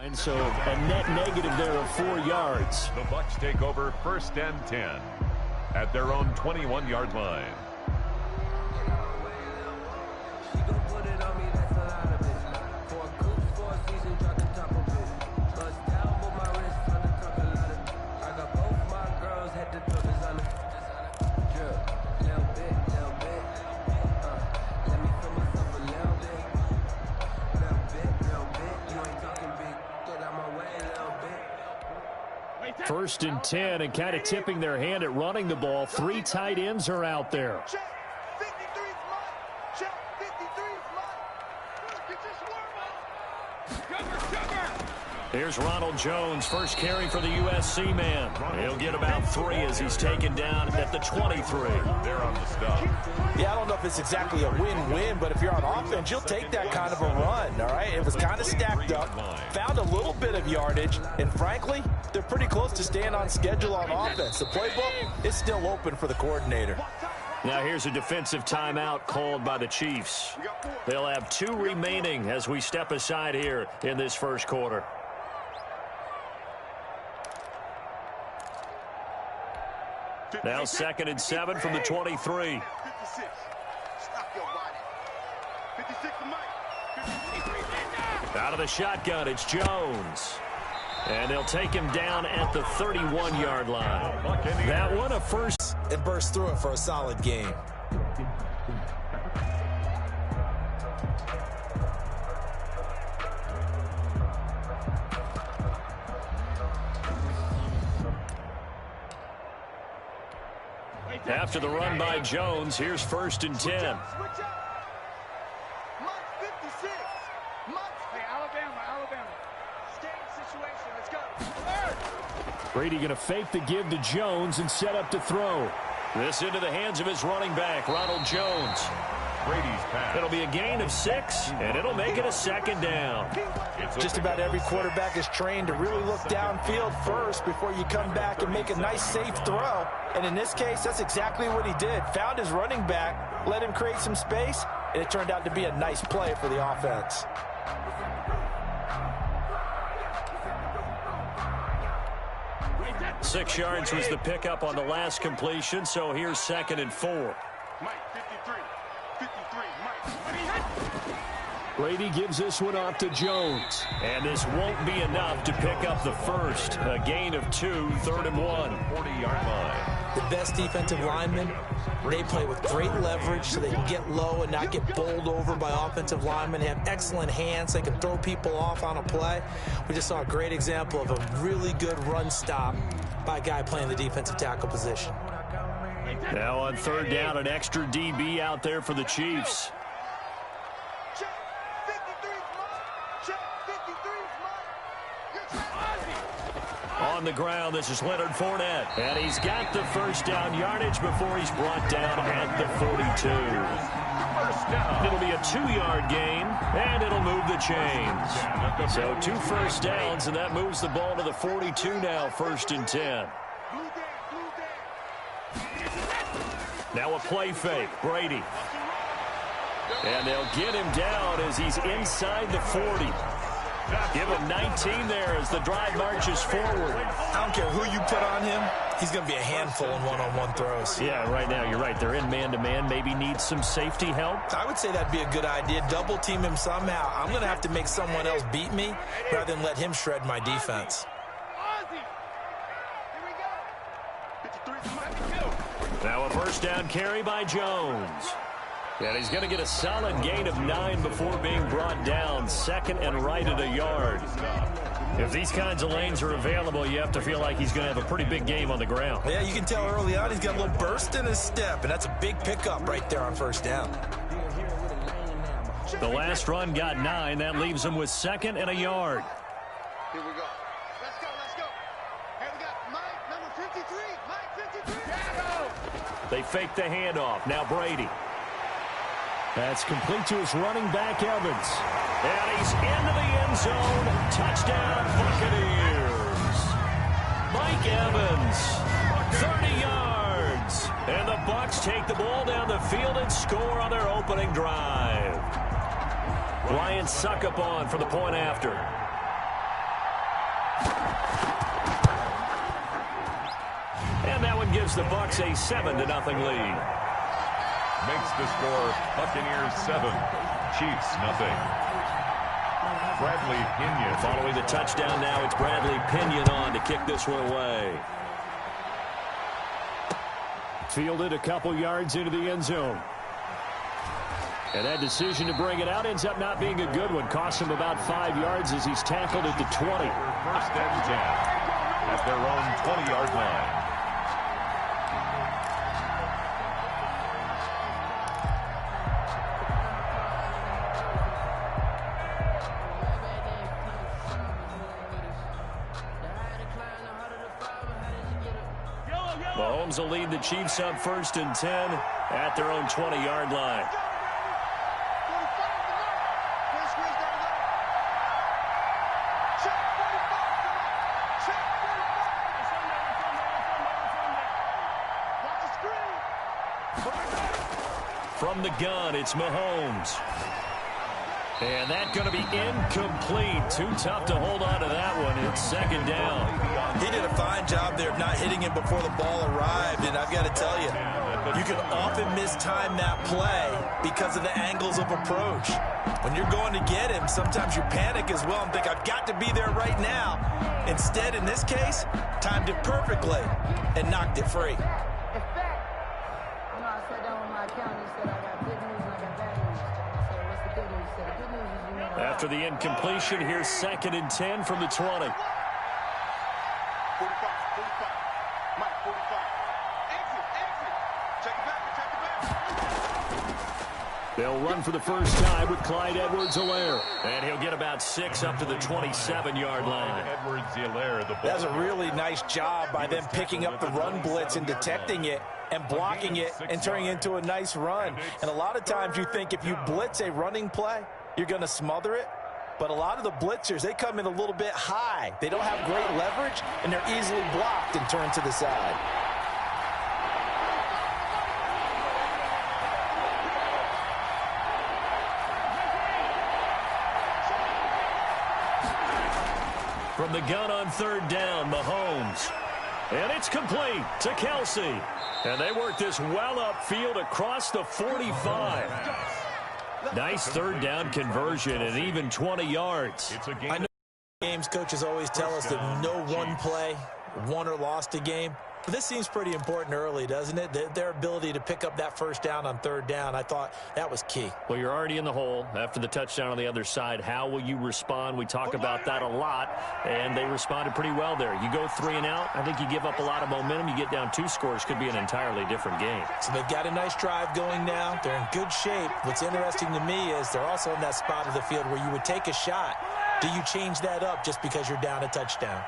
And so a net negative there of 4 yards. The Bucs take over 1st and 10 at their own 21-yard line. First and 10, and kind of tipping their hand at running the ball. 3 tight ends are out there. Here's Ronald Jones, first carry for the USC man. He'll get about 3 as he's taken down at the 23. They're on the stop. Yeah, I don't know if it's exactly a win-win, but if you're on offense, you'll take that kind of a run, all right? It was kind of stacked up, found a little bit of yardage, and frankly, they're pretty close to staying on schedule on offense. The playbook is still open for the coordinator. Now here's a defensive timeout called by the Chiefs. They'll have 2 remaining as we step aside here in this first quarter. Now 2nd and 7 from the 23. Out of the shotgun, it's Jones. And they'll take him down at the 31-yard line. That one a first. And burst through it for a solid game. After the run by Jones, here's 1st and 10. Brady going to fake the give to Jones and set up to throw. This into the hands of his running back, Ronald Jones. Brady's pass. It'll be a gain of 6, and it'll make it a 2nd down. Just about every quarterback is trained to really look downfield first before you come back and make a nice, safe throw. And in this case, that's exactly what he did. Found his running back, let him create some space, and it turned out to be a nice play for the offense. Six yards was the pickup on the last completion, so here's 2nd and 4. Brady gives this one off to Jones. And this won't be enough to pick up the first. A gain of 2, 3rd and 1. 40-yard line. The best defensive linemen, they play with great leverage so they can get low and not get bowled over by offensive linemen. They have excellent hands. They can throw people off on a play. We just saw a great example of a really good run stop by a guy playing the defensive tackle position. Now on 3rd down, an extra DB out there for the Chiefs. On the ground, this is Leonard Fournette. And he's got the first down yardage before he's brought down at the 42. First down. It'll be a 2-yard gain, and it'll move the chains. So 2 first downs, and that moves the ball to the 42 now, 1st and 10. Now a play fake, Brady. And they'll get him down as he's inside the 40. Give him 19 there as the drive marches forward. I don't care who you put on him. He's going to be a handful in one-on-one throws. Yeah, right now you're right. They're in man-to-man. Maybe need some safety help. I would say that'd be a good idea. Double team him somehow. I'm going to have to make someone else beat me rather than let him shred my defense. Now a first down carry by Jones. And he's going to get a solid gain of 9 before being brought down. 2nd and right at a yard. If these kinds of lanes are available, you have to feel like he's going to have a pretty big game on the ground. Yeah, you can tell early on he's got a little burst in his step, and that's a big pickup right there on 1st down. The last run got 9. That leaves him with 2nd and a yard. Here we go. Let's go, let's go. Here we got Mike, number 53. Mike, 53. They fake the handoff. Now Brady. That's complete to his running back, Evans. And he's into the end zone. Touchdown, Buccaneers. Mike Evans, 30 yards. And the Bucs take the ball down the field and score on their opening drive. Ryan Succop on for the point after. gives the Bucs a 7-0 lead. Makes the score Buccaneers 7, Chiefs nothing. Bradley Pinion. Following the touchdown now, it's Bradley Pinion on to kick this one away. Fielded a couple yards into the end zone. And that decision to bring it out ends up not being a good one. Costs him about 5 yards as he's tackled at the 20. First and 10 at their own 20-yard line. Mahomes will lead the Chiefs up 1st and 10 at their own 20-yard line. From the gun, it's Mahomes. And that's going to be incomplete. Too tough to hold on to that one. It's 2nd down. He did a fine job there of not hitting him before the ball arrived. And I've got to tell you, you can often mistime that play because of the angles of approach. When you're going to get him, sometimes you panic as well and think, I've got to be there right now. Instead, in this case, timed it perfectly and knocked it free. After the incompletion, here's 2nd and 10 from the 20. 45, 45. Mike, 45. Exit. Check it back. They'll run for the first time with Clyde Edwards-Helaire. And he'll get about 6 up to the 27-yard line. Edwards-Helaire. That's a really nice job by them picking up the run blitz and detecting it and blocking it and turning it into a nice run. And a lot of times you think if you blitz a running play, you're going to smother it. But a lot of the blitzers, they come in a little bit high. They don't have great leverage, and they're easily blocked and turned to the side. From the gun on 3rd down, Mahomes. And it's complete to Kelsey. And they work this well upfield across the 45. Nice 3rd down conversion and even 20 yards. I know games coaches always tell us that no one play won or lost a game. But this seems pretty important early, doesn't it? Their ability to pick up that 1st down on 3rd down, I thought that was key. Well, you're already in the hole after the touchdown on the other side. How will you respond? We talk about that a lot, and they responded pretty well there. You go 3 and out, I think you give up a lot of momentum. You get down 2 scores, could be an entirely different game. So they've got a nice drive going now. They're in good shape. What's interesting to me is they're also in that spot of the field where you would take a shot. Do you change that up just because you're down a touchdown?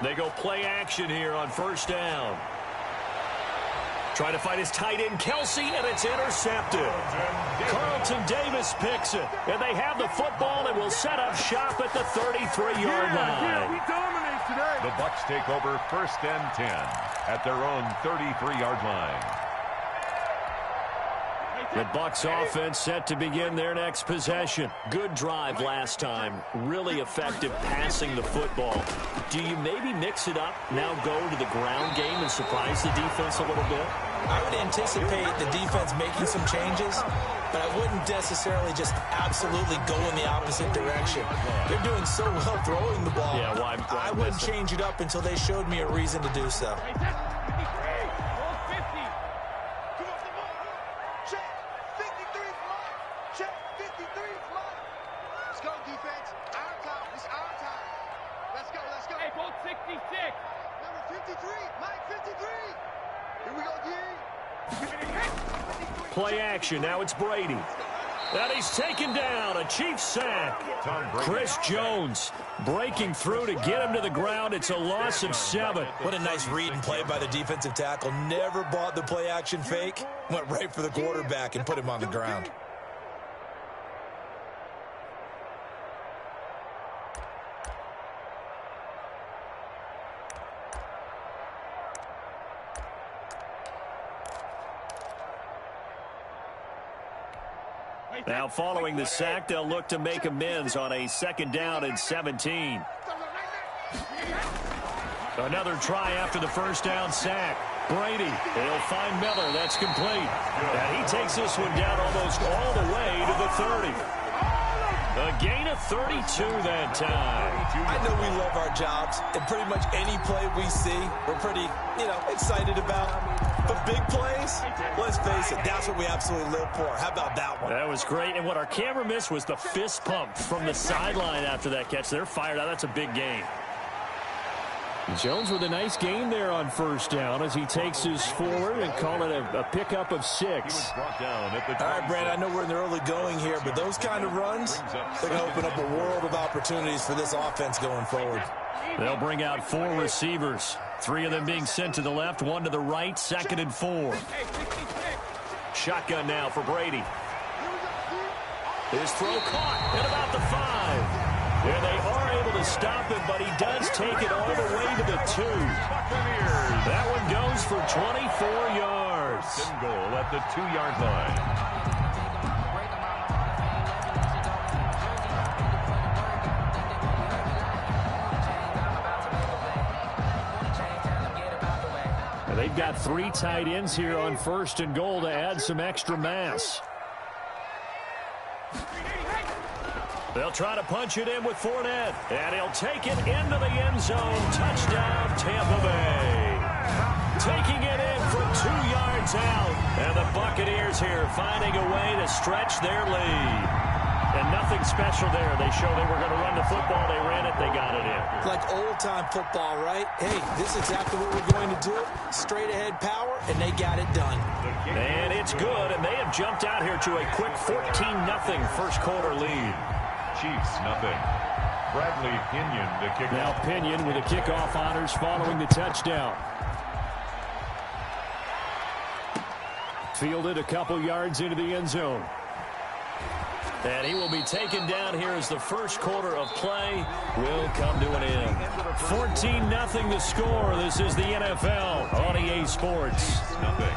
They go play action here on 1st down. Trying to find his tight end, Kelsey, and it's intercepted. Carlton Davis picks it, and they have the football and will set up shop at the 33-yard line. We dominate today. The Bucs take over 1st and 10 at their own 33-yard line. The Bucs offense set to begin their next possession. Good drive last time. Really effective passing the football. Do you maybe mix it up, now go to the ground game and surprise the defense a little bit? I would anticipate the defense making some changes, but I wouldn't necessarily just absolutely go in the opposite direction. They're doing so well throwing the ball. Yeah, why I wouldn't change it up until they showed me a reason to do so. Play action. Now it's Brady. And he's taken down. A Chiefs sack. Chris Jones breaking through to get him to the ground. It's a loss of 7. What a nice read and play by the defensive tackle. Never bought the play action fake. Went right for the quarterback and put him on the ground. Now following the sack, they'll look to make amends on a 2nd down and 17. Another try after the first down sack. Brady, he'll find Miller. That's complete. And he takes this one down almost all the way to the 30. A gain of 32 that time. I know we love our jobs, and pretty much any play we see, we're pretty, excited about. But big plays, let's face it, that's what we absolutely live for. How about that one? That was great, and what our camera missed was the fist pump from the sideline after that catch. They're fired out. That's a big gain. Jones with a nice gain there on first down as he takes his forward and call it a pickup of 6. All right, Brad, I know we're in the early going here, but those kind of runs, they're going to open up a world of opportunities for this offense going forward. They'll bring out 4 receivers, 3 of them being sent to the left, 1 to the right, 2nd and 4. Shotgun now for Brady. His throw caught at about the 5. And they are able to stop him, but he does take it all the way to the 2. That one goes for 24 yards. Goal at the 2-yard line. They've got 3 tight ends here on 1st and goal to add some extra mass. They'll try to punch it in with Fournette, and he'll take it into the end zone. Touchdown, Tampa Bay. Taking it in from 2 yards out, and the Buccaneers here finding a way to stretch their lead. And nothing special there. They showed they were going to run the football. They ran it. They got it in. Like old-time football, right? Hey, this is exactly what we're going to do. Straight-ahead power, and they got it done. And it's good, and they have jumped out here to a quick 14-0 first quarter lead. Chiefs, nothing. Bradley Pinion to kick now off. Pinion with the kickoff honors following the touchdown. Fielded a couple yards into the end zone. And he will be taken down here as the first quarter of play will come to an end. 14-0 the score. This is the NFL on EA Sports. Nothing.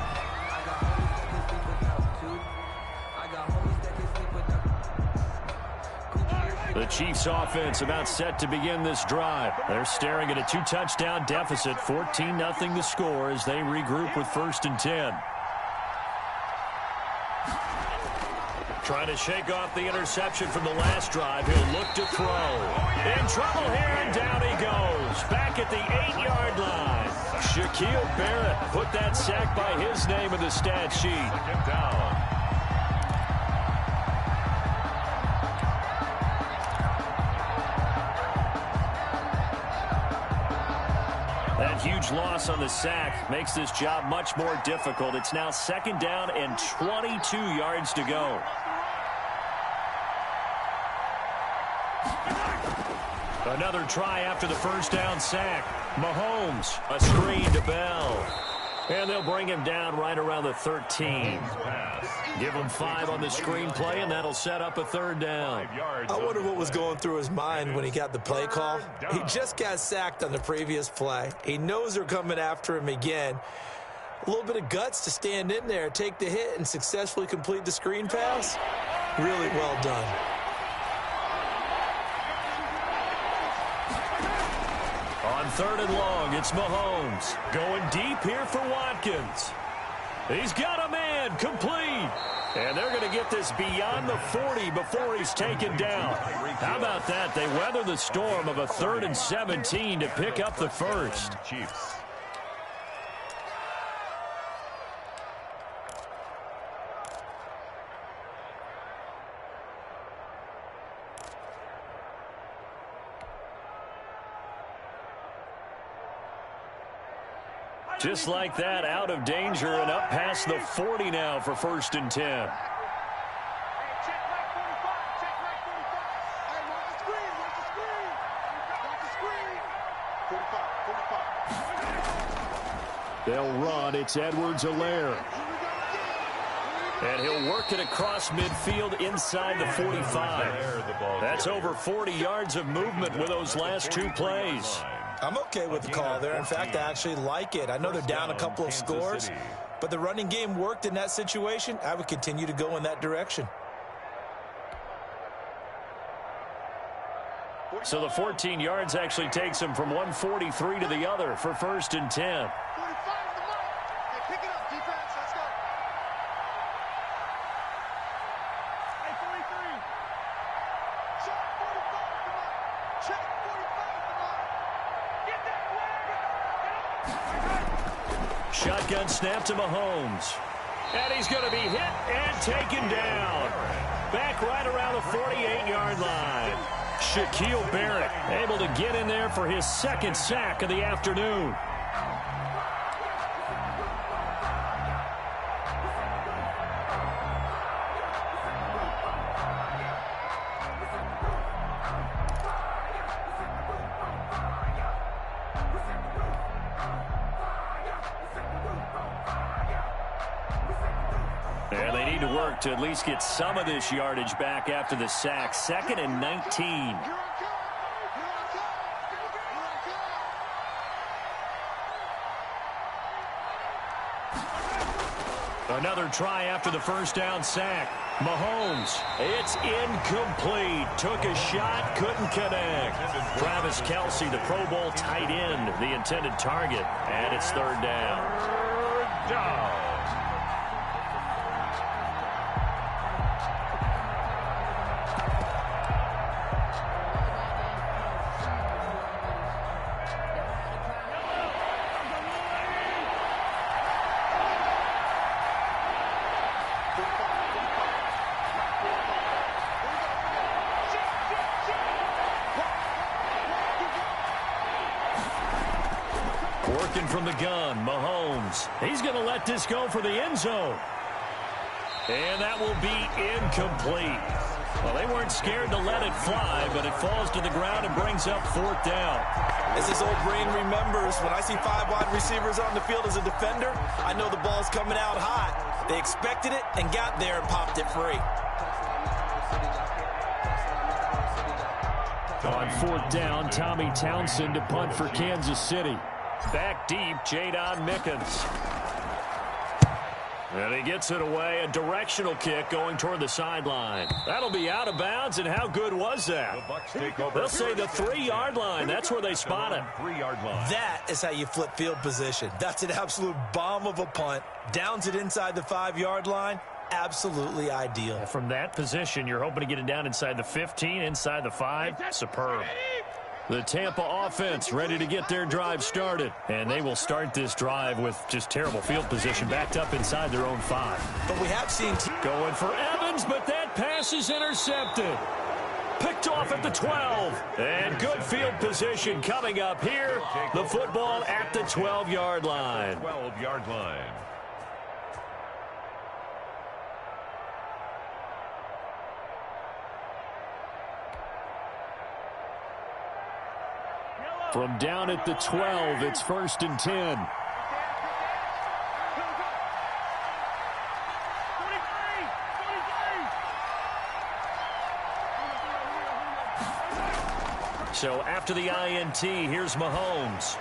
The Chiefs offense about set to begin this drive. They're staring at a 2-touchdown deficit. 14-0 the score as they regroup with 1st and 10. Trying to shake off the interception from the last drive. He'll look to throw. In trouble here, and down he goes. Back at the 8-yard line. Shaquille Barrett put that sack by his name in the stat sheet. Second down. That huge loss on the sack makes this job much more difficult. It's now 2nd down and 22 yards to go. Another try after the first down sack. Mahomes, a screen to Bell. And they'll bring him down right around the 13. Give him 5 on the screenplay, and that'll set up a 3rd down. I wonder what was going through his mind when he got the play call. He just got sacked on the previous play. He knows they're coming after him again. A little bit of guts to stand in there, take the hit, and successfully complete the screen pass. Really well done. On 3rd and long, it's Mahomes. Going deep here for Watkins. He's got a man, complete. And they're going to get this beyond the 40 before he's taken down. How about that? They weather the storm of a 3rd and 17 to pick up the first. Chiefs. Just like that, out of danger and up past the 40 now for 1st and 10. Hey, check right 45. Check right 45. Hey, watch the screen. Watch the screen. Watch the screen. 45. They'll run. It's Edwards-Helaire. And he'll work it across midfield inside the 45. That's over 40 yards of movement with those last 2 plays. I'm okay with the call there. In fact, I actually like it. I know they're down a couple of scores, but the running game worked in that situation. I would continue to go in that direction. So the 14 yards actually takes him from 143 to the other for 1st and 10. 45 is the mark. Hey, pick it up, defense. Let's go. Hey, 43. Check 45 is the mark. Check 45 is the mark. Get that flag. Shotgun snap to Mahomes. And he's going to be hit and taken down. Back right around the 48-yard line. Shaquille Barrett able to get in there for his 2nd sack of the afternoon. And they need to work to at least get some of this yardage back after the sack. 2nd and 19. Another try after the 1st down sack. Mahomes, it's incomplete. Took a shot, couldn't connect. Travis Kelce, the Pro Bowl tight end, the intended target. And it's 3rd down. 3rd down. Working from the gun, Mahomes. He's going to let this go for the end zone. And that will be incomplete. Well, they weren't scared to let it fly, but it falls to the ground and brings up 4th down. As this old brain remembers, when I see 5 wide receivers on the field as a defender, I know the ball's coming out hot. They expected it and got there and popped it free. On 4th down, Tommy Townsend to punt for Kansas City. Back deep, Jadon Mickens. And he gets it away. A directional kick going toward the sideline. That'll be out of bounds, and how good was that? The Bucs take over. They'll say the 3-yard line. That's where they spot it. 3-yard line. That is how you flip field position. That's an absolute bomb of a punt. Downs it inside the 5-yard line. Absolutely ideal. From that position, you're hoping to get it down inside the 15, inside the 5. Superb. The Tampa offense ready to get their drive started. And they will start this drive with just terrible field position backed up inside their own 5. But we have seen... Going for Evans, but that pass is intercepted. Picked off at the 12. And good field position coming up here. The football at the 12-yard line. 12-yard line. From down at the 12, it's 1st and 10. So after the INT, here's Mahomes.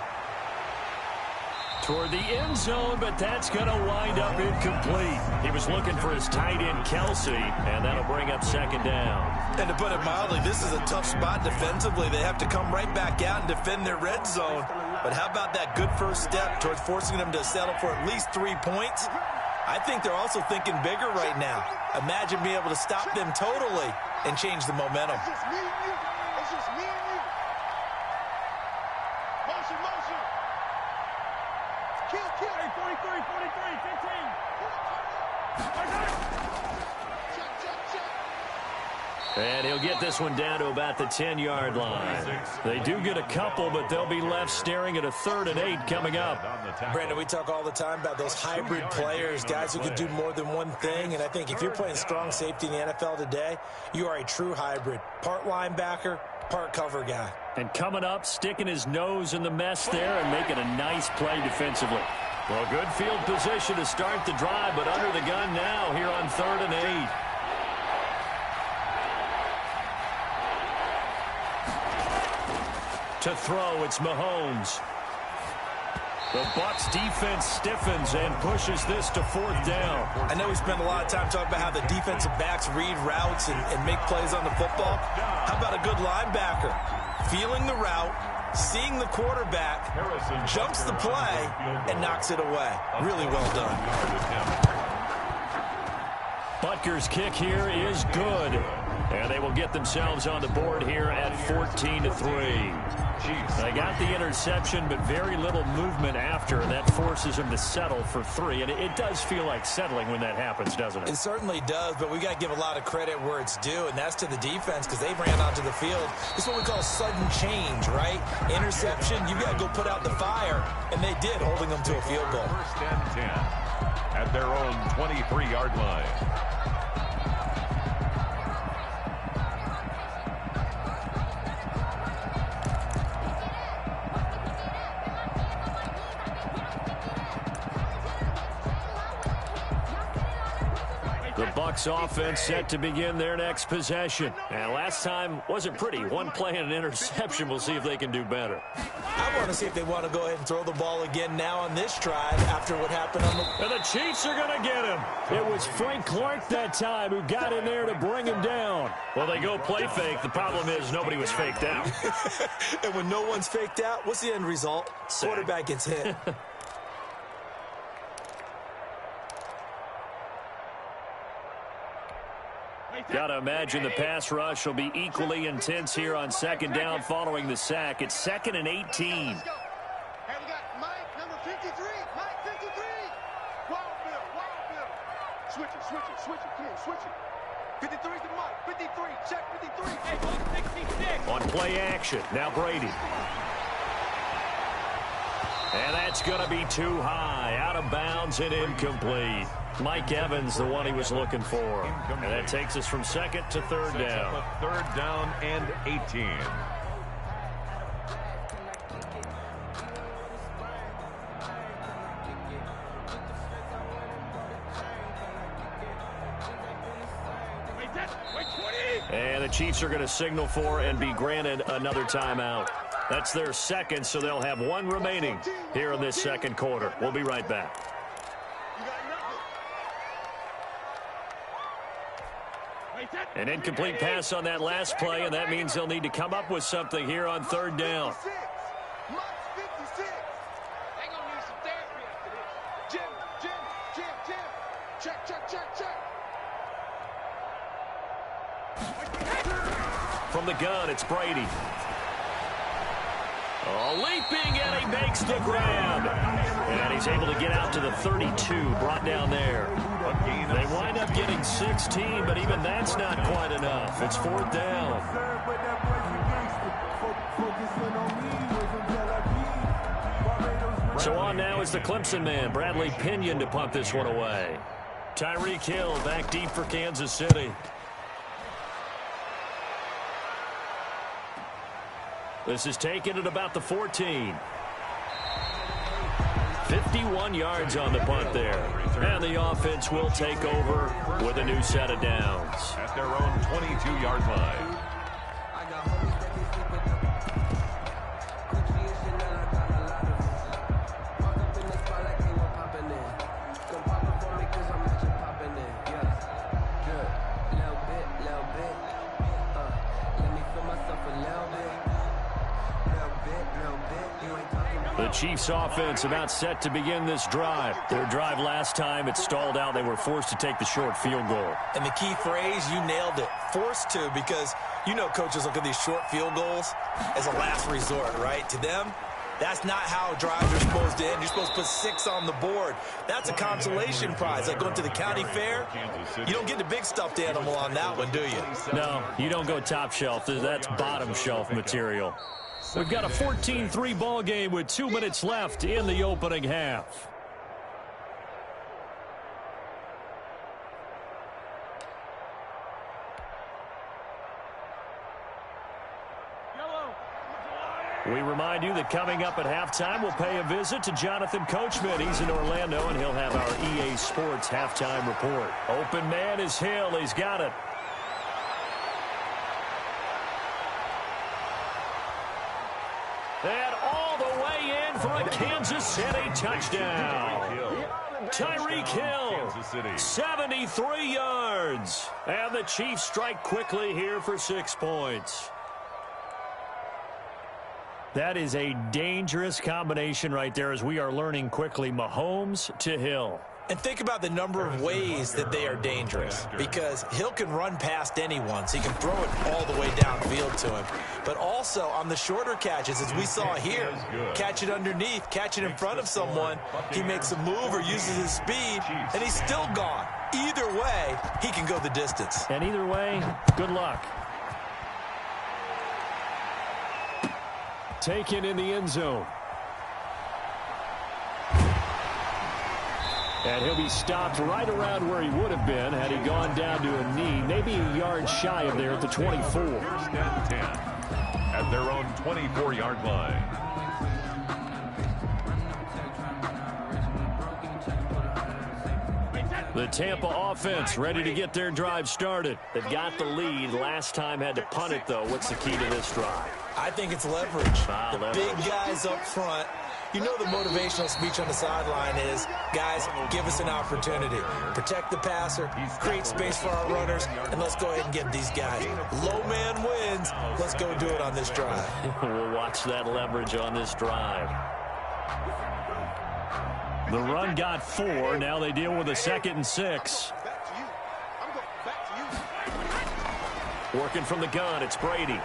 Toward the end zone, but that's going to wind up incomplete. He was looking for his tight end, Kelce, and that'll bring up 2nd down. And to put it mildly, this is a tough spot defensively. They have to come right back out and defend their red zone. But how about that good first step towards forcing them to settle for at least 3 points? I think they're also thinking bigger right now. Imagine being able to stop them totally and change the momentum. It's just me and you. It's just me and you. Motion, motion. Kill. Hey, 43, 15. And he'll get this one down to about the 10-yard line. They do get a couple, but they'll be left staring at a 3rd and 8 coming up. Brandon, we talk all the time about those hybrid players, guys who can do more than one thing. And I think if you're playing strong safety in the NFL today, you are a true hybrid. Part linebacker, part cover guy. And coming up, sticking his nose in the mess there and making a nice play defensively. Well, good field position to start the drive, but under the gun now here on 3rd and 8. To throw, it's Mahomes. The Bucs defense stiffens and pushes this to 4th down. I know we spent a lot of time talking about how the defensive backs read routes and make plays on the football. How about a good linebacker? feeling the route, seeing the quarterback, jumps the play, and knocks it away. Really well done. Butker's kick here is good. And they will get themselves on the board here at 14-3. They got the interception, but very little movement after, and that forces them to settle for 3. And it does feel like settling when that happens, doesn't it? It certainly does, but we got to give a lot of credit where it's due, and that's to the defense because they ran onto the field. It's what we call sudden change, right? Interception, you got to go put out the fire, and they did, holding them to a field goal. First and 10 at their own 23-yard line. The Bucs offense set to begin their next possession. And last time wasn't pretty. One play and an interception. We'll see if they can do better. I want to see if they want to go ahead and throw the ball again now on this drive after what happened on the... And the Chiefs are going to get him. It was Frank Clark that time who got in there to bring him down. Well, they go play fake. The problem is nobody was faked out. And when no one's faked out, what's the end result? Sack. Quarterback gets hit. Got to imagine the pass rush will be equally intense here on second down following the sack. It's 2nd and 18. Let's go. Hey, we got Mike, number 53. Mike, 53. Wild Bill, Wild Bill. Switch it, kid, switch it. 53 to Mike, 53, check 53. Hey, 166. On play action, now Brady. And that's going to be too high, out of bounds and incomplete. Mike Evans, the one he was looking for. And that takes us from 2nd to 3rd down. 3rd down and 18. And the Chiefs are going to signal for and be granted another timeout. That's their 2nd, so they'll have 1 remaining here in this 2nd quarter. We'll be right back. An incomplete pass on that last play, and that means they'll need to come up with something here on 3rd down. From the gun, it's Brady. Oh, leaping, and he makes the grab. And he's able to get out to the 32, brought down there. They wind up getting 16, but even that's not quite enough. It's 4th down. So on now is the Clemson man, Bradley Pinion, to punt this one away. Tyreek Hill back deep for Kansas City. This is taken at about the 14. 51 yards on the punt there. And the offense will take over with a new set of downs. At their own 22-yard line. The Chiefs offense about set to begin this drive. Their drive last time, it stalled out. They were forced to take the short field goal. And the key phrase, you nailed it. Forced to, because you know coaches look at these short field goals as a last resort, right? To them, that's not how drives are supposed to end. You're supposed to put 6 on the board. That's a consolation prize. Like going to the county fair, you don't get the big stuffed animal on that one, do you? No, you don't go top shelf. That's bottom shelf material. We've got a 14-3 ball game with 2 minutes left in the opening half. We remind you that coming up at halftime, we'll pay a visit to Jonathan Coachman. He's in Orlando, and he'll have our EA Sports halftime report. Open man is Hill. He's got it. And all the way in for a Kansas City touchdown. Tyreek Hill, 73 yards. And the Chiefs strike quickly here for 6 points. That is a dangerous combination right there, as we are learning quickly. Mahomes to Hill. And think about the number of ways that they are dangerous, because Hill can run past anyone, so he can throw it all the way downfield to him. But also on the shorter catches, as we saw here, catch it underneath, catch it in front of someone, he makes a move or uses his speed, and he's still gone. Either way, he can go the distance. And either way, good luck. Taken in the end zone. And he'll be stopped right around where he would have been had he gone down to a knee, maybe a yard shy of there at the 24. First and 10 at their own 24-yard line. The Tampa offense ready to get their drive started. They've got the lead. Last time had to punt it, though. What's the key to this drive? I think it's leverage. The big guys up front. You know the motivational speech on the sideline is, guys, give us an opportunity. Protect the passer, create space for our runners, and let's go ahead and get these guys. Low man wins. Let's go do it on this drive. We'll watch that leverage on this drive. The run got 4. Now they deal with a 2nd and 6. Working from the gun, it's Brady.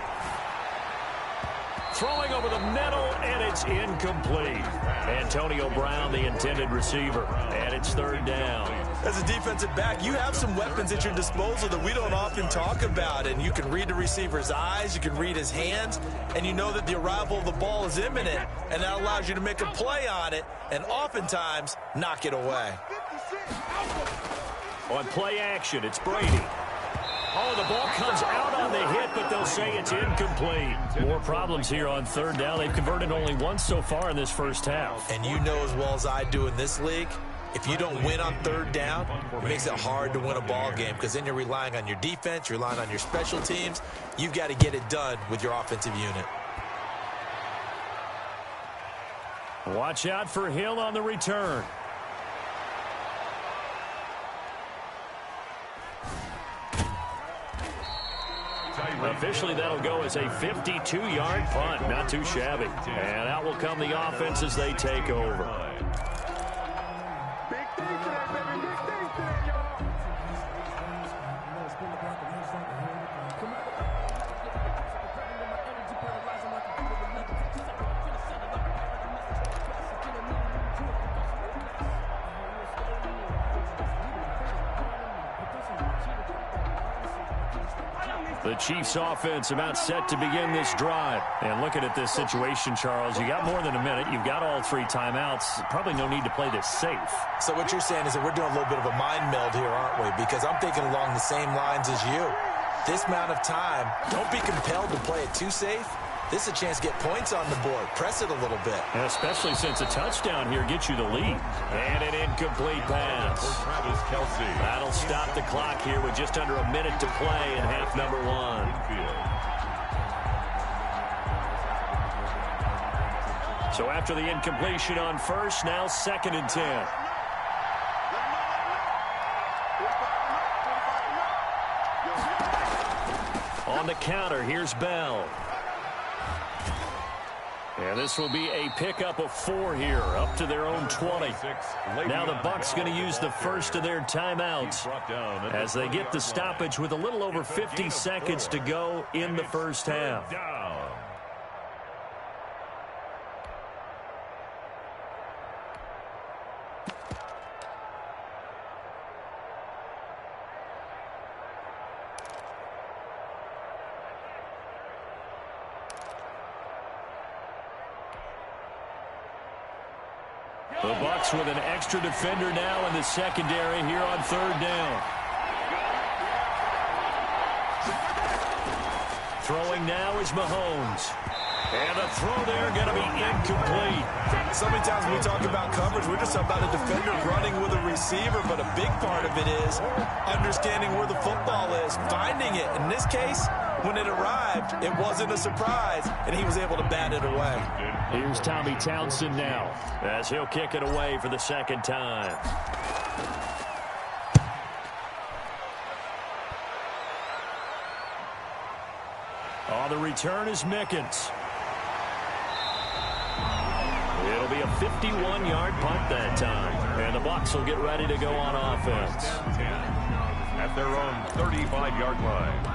Throwing over the middle, and it's incomplete. Antonio Brown, the intended receiver, and it's 3rd down. As a defensive back, you have some weapons at your disposal that we don't often talk about, and you can read the receiver's eyes, you can read his hands, and you know that the arrival of the ball is imminent, and that allows you to make a play on it, and oftentimes knock it away. On play action, it's Brady. Oh, the ball comes out on the hit, but they'll say it's incomplete. More problems here on 3rd down. They've converted only once so far in this first half. And you know as well as I do in this league, if you don't win on 3rd down, it makes it hard to win a ball game, because then you're relying on your defense, you're relying on your special teams. You've got to get it done with your offensive unit. Watch out for Hill on the return. Officially, that'll go as a 52-yard punt. Not too shabby. And out will come the offense as they take over. The Chiefs offense about set to begin this drive. And looking at this situation, Charles, you got more than a minute. You've got all 3 timeouts. Probably no need to play this safe. So what you're saying is that we're doing a little bit of a mind meld here, aren't we? Because I'm thinking along the same lines as you. This amount of time, don't be compelled to play it too safe. This is a chance to get points on the board. Press it a little bit. And especially since a touchdown here gets you the lead. And an incomplete pass. That'll stop the clock here with just under a minute to play in half number 1. So after the incompletion on first, now 2nd and 10. On the counter, here's Bell. And this will be a pickup of 4 here, up to their own 20. Now the Bucs going to use the first of their timeouts as they get the stoppage with a little over 50 seconds to go in the first half. The Bucs with an extra defender now in the secondary here on 3rd down. Throwing now is Mahomes. And the throw there going to be incomplete. So many times when we talk about coverage, we're just talking about a defender running with a receiver, but a big part of it is understanding where the football is, finding it. In this case, when it arrived, it wasn't a surprise, and he was able to bat it away. Here's Tommy Townsend now as he'll kick it away for the 2nd time. On the return is Mickens. 51-yard punt that time. And the Bucs will get ready to go on offense. At their own 35-yard line.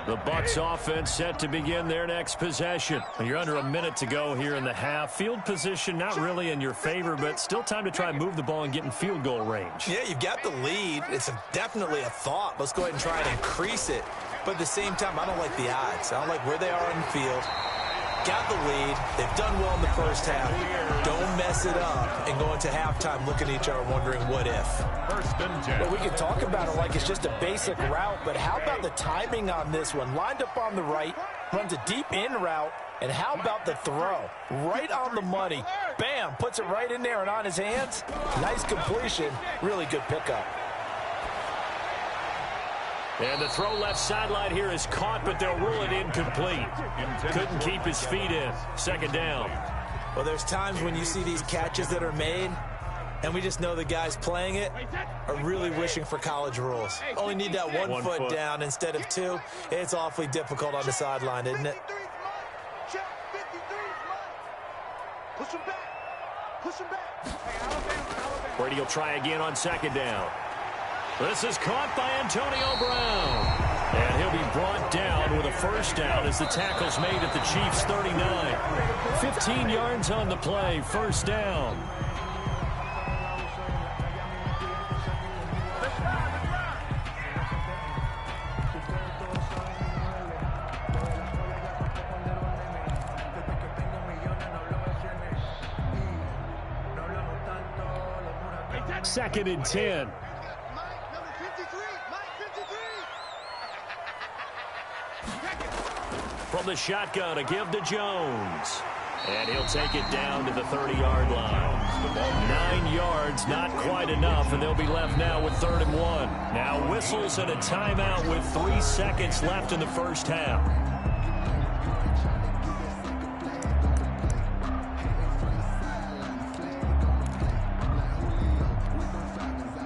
The Bucs offense set to begin their next possession. You're under a minute to go here in the half. Field position not really in your favor, but still time to try and move the ball and get in field goal range. Yeah, you've got the lead. It's definitely a thought. Let's go ahead and try and increase it. But at the same time, I don't like the odds. I don't like where they are on the field. Got the lead. They've done well in the first half. Don't mess it up and go into halftime looking at each other wondering what if. First and 10. Well, we can talk about it like it's just a basic route, but how about the timing on this one? Lined up on the right, runs a deep in route, and how about the throw? Right on the money. Bam, puts it right in there and on his hands. Nice completion. Really good pickup. And the throw left sideline here is caught, but they'll rule it incomplete. Couldn't keep his feet in. Second down. Well, there's times when you see these catches that are made, and we just know the guys playing it are really wishing for college rules. Only need that one foot down instead of two. It's awfully difficult on the sideline, isn't it? Push him back. Push him back. Brady will try again on second down. This is caught by Antonio Brown. And he'll be brought down with a first down as the tackle's made at the Chiefs' 39. 15 yards on the play, first down. Second and 10. From the shotgun, a give to Jones. And he'll take it down to the 30-yard line. 9 yards, not quite enough, and they'll be left now with 3rd and 1. Now whistles and a timeout with 3 seconds left in the first half.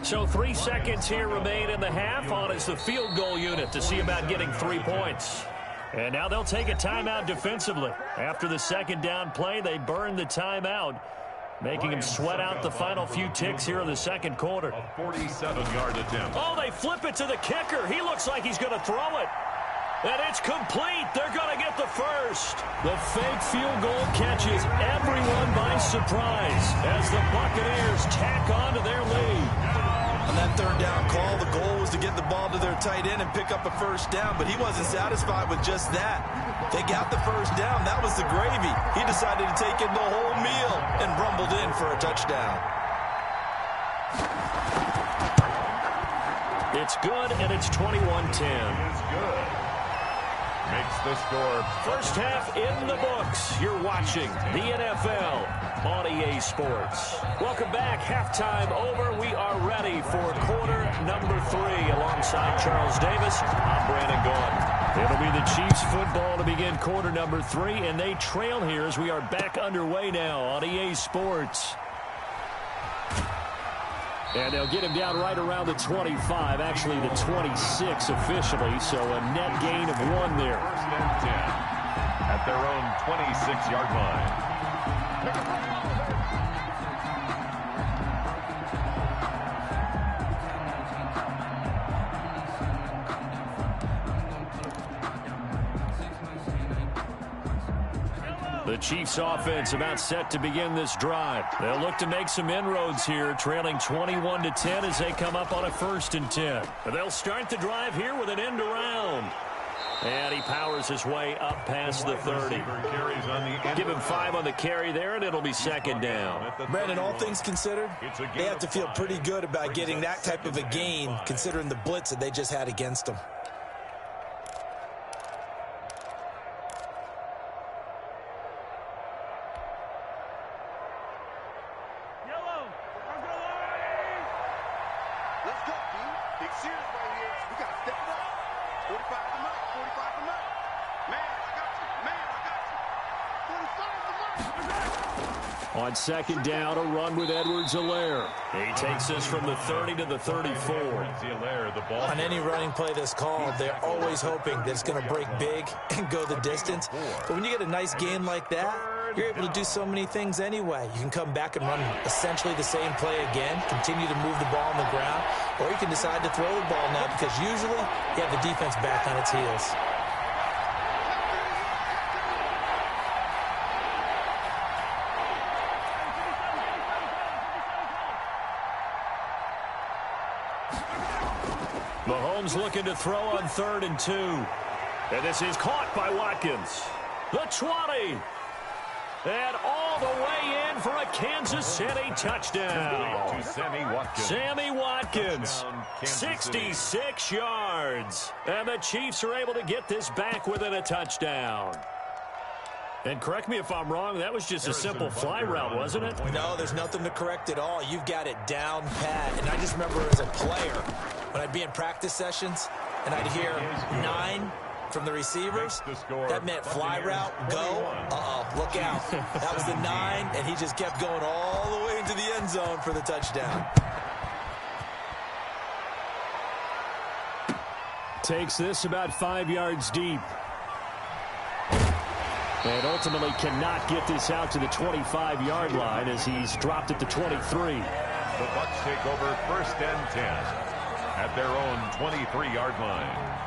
So 3 seconds here remain in the half. On is the field goal unit to see about getting 3 points. And now they'll take a timeout defensively. After the second down play, they burn the timeout, making them sweat out the final few ticks here in the second quarter. A 47-yard attempt. Oh, they flip it to the kicker. He looks like he's going to throw it. And it's complete. They're going to get the first. The fake field goal catches everyone by surprise as the Buccaneers tack on to their lead. On that third down call, the goal was to get the ball to their tight end and pick up a first down, but he wasn't satisfied with just that. They got the first down. That was the gravy. He decided to take in the whole meal and rumbled in for a touchdown. It's good, and it's 21-10. It's good. Makes the score. First half in the books. You're watching the NFL on EA Sports. Welcome back. Halftime over. We are ready for quarter number 3. Alongside Charles Davis, I'm Brandon Gaudin. It'll be the Chiefs football to begin quarter number 3, and they trail here as we are back underway now on EA Sports. And they'll get him down right around the 25, actually the 26 officially, so a net gain of 1 there. First and 10 at their own 26-yard line. The Chiefs offense about set to begin this drive. They'll look to make some inroads here, trailing 21-10 as they come up on a 1st and 10. They'll start the drive here with an end around. And he powers his way up past the 30. Give him 5 on the carry there, and it'll be second down. Brandon, all things considered, they have to feel pretty good about getting that type of a gain, considering the blitz that they just had against them. Let's go, dude. Big serious right here. We got to step it up. 45 to Mike. 45 to Mike. Man, I got you. Man, I got you. 45 to Mike. On second down, a run with Edwards-Helaire. He takes this from the 30 to the 34. On any running play that's called, they're always hoping that it's going to break big and go the distance. But when you get a nice game like that, you're able to do so many things anyway. You can come back and run essentially the same play again, continue to move the ball on the ground, or you can decide to throw the ball now because usually you have the defense back on its heels. Mahomes looking to throw on 3rd and 2. And this is caught by Watkins. The 20. And all the way in for a Kansas City touchdown. Sammy Watkins, 66 yards. And the Chiefs are able to get this back within a touchdown. And correct me if I'm wrong, that was just a simple fly route, wasn't it? No, there's nothing to correct at all. You've got it down pat. And I just remember as a player, when I'd be in practice sessions, and I'd hear 9 from the receivers, that meant fly route, go, look out. That was the 9, and he just kept going all the way into the end zone for the touchdown. Takes this about 5 yards deep. And ultimately cannot get this out to the 25-yard line as he's dropped at the 23. The Bucs take over 1st and 10 at their own 23-yard line.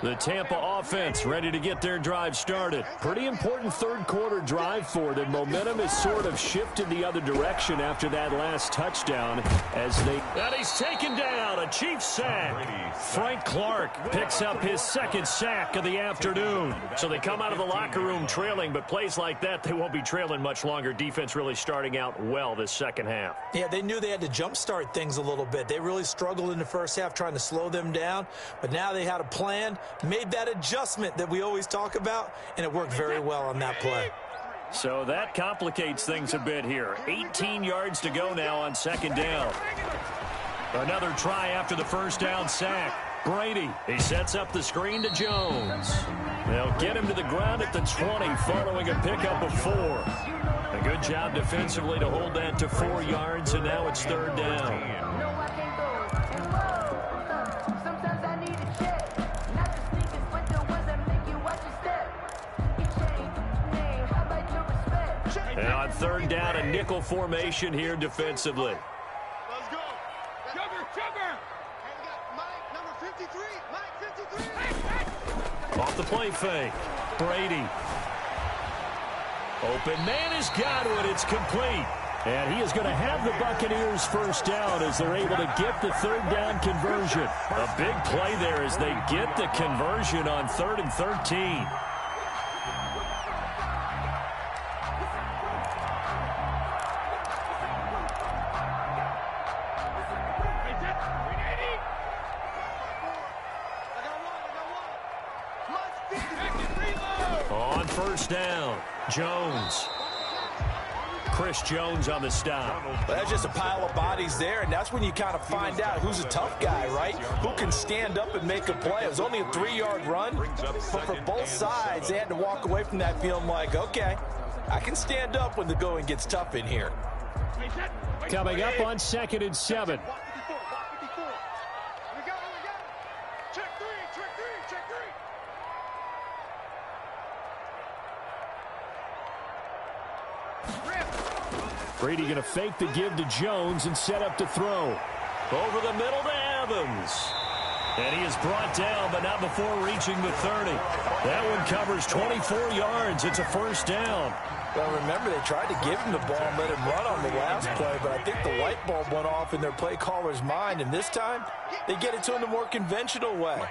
The Tampa offense ready to get their drive started. Pretty important third quarter drive for them. Momentum has sort of shifted the other direction after that last touchdown as they... And he's taken down. A Chiefs sack. Frank Clark picks up his 2nd sack of the afternoon. So they come out of the locker room trailing, but plays like that, they won't be trailing much longer. Defense really starting out well this second half. Yeah, they knew they had to jumpstart things a little bit. They really struggled in the first half trying to slow them down, but now they had a plan, made that adjustment that we always talk about, and it worked very well on that play. So that complicates things a bit here. 18 yards to go now on second down. Another try after the first down sack. Brady, he sets up the screen to Jones. They'll get him to the ground at the 20 following a pickup of 4. A good job defensively to hold that to 4 yards, and now it's 3rd down. And on 3rd down, a nickel formation here defensively. Let's go. Sugar. And we got Mike, number 53. Mike, 53. Off the play fake. Brady. Open man has got it. It's complete. And he is going to have the Buccaneers first down as they're able to get the 3rd down conversion. A big play there as they get the conversion on 3rd and 13. On first down, Jones. Chris Jones on the stop. Well, that's just a pile of bodies there, and that's when you kind of find out who's a tough guy, right? Who can stand up and make a play. It was only a 3-yard run, but for both sides, they had to walk away from that feeling like, okay, I can stand up when the going gets tough in here. Coming up on 2nd and 7. Brady going to fake the give to Jones and set up to throw. Over the middle to Evans. And he is brought down, but not before reaching the 30. That one covers 24 yards. It's a first down. Well, remember, they tried to give him the ball and let him run on the last play, but I think the light bulb went off in their play caller's mind, and this time they get it to him the more conventional way,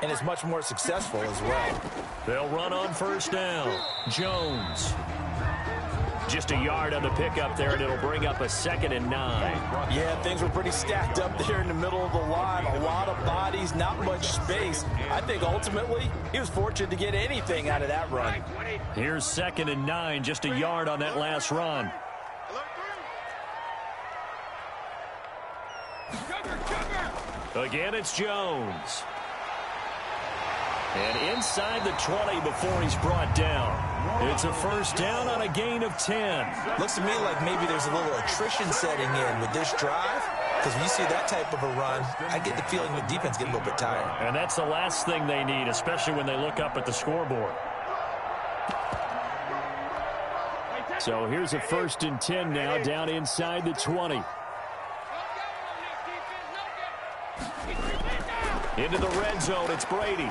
and it's much more successful as well. They'll run on first down. Jones. Just a yard on the pickup there, and it'll bring up a 2nd and 9. Yeah, things were pretty stacked up there in the middle of the line. A lot of bodies, not much space. I think ultimately he was fortunate to get anything out of that run. Here's 2nd and 9, just a yard on that last run. Again, it's Jones. And inside the 20 before he's brought down. It's a first down on a gain of 10. Looks to me like maybe there's a little attrition setting in with this drive. Because when you see that type of a run, I get the feeling the defense getting a little bit tired. And that's the last thing they need, especially when they look up at the scoreboard. So here's a first and 10 now, down inside the 20. Into the red zone, it's Brady.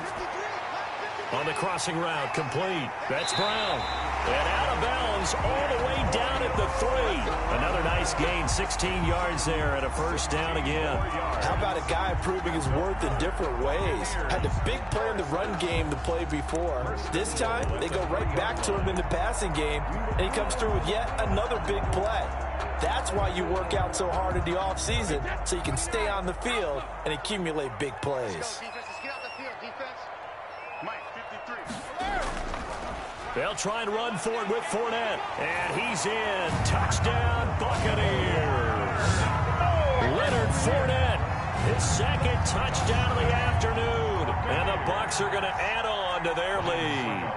On the crossing route, complete. That's Brown. And out of bounds all the way down at the 3. Another nice gain, 16 yards there and a first down again. How about a guy proving his worth in different ways? Had a big play in the run game to play before. This time, they go right back to him in the passing game, and he comes through with yet another big play. That's why you work out so hard in the offseason, so you can stay on the field and accumulate big plays. They'll try and run for it with Fournette. And he's in. Touchdown, Buccaneers. Leonard Fournette, his second touchdown of the afternoon. And the Bucs are going to add on to their lead.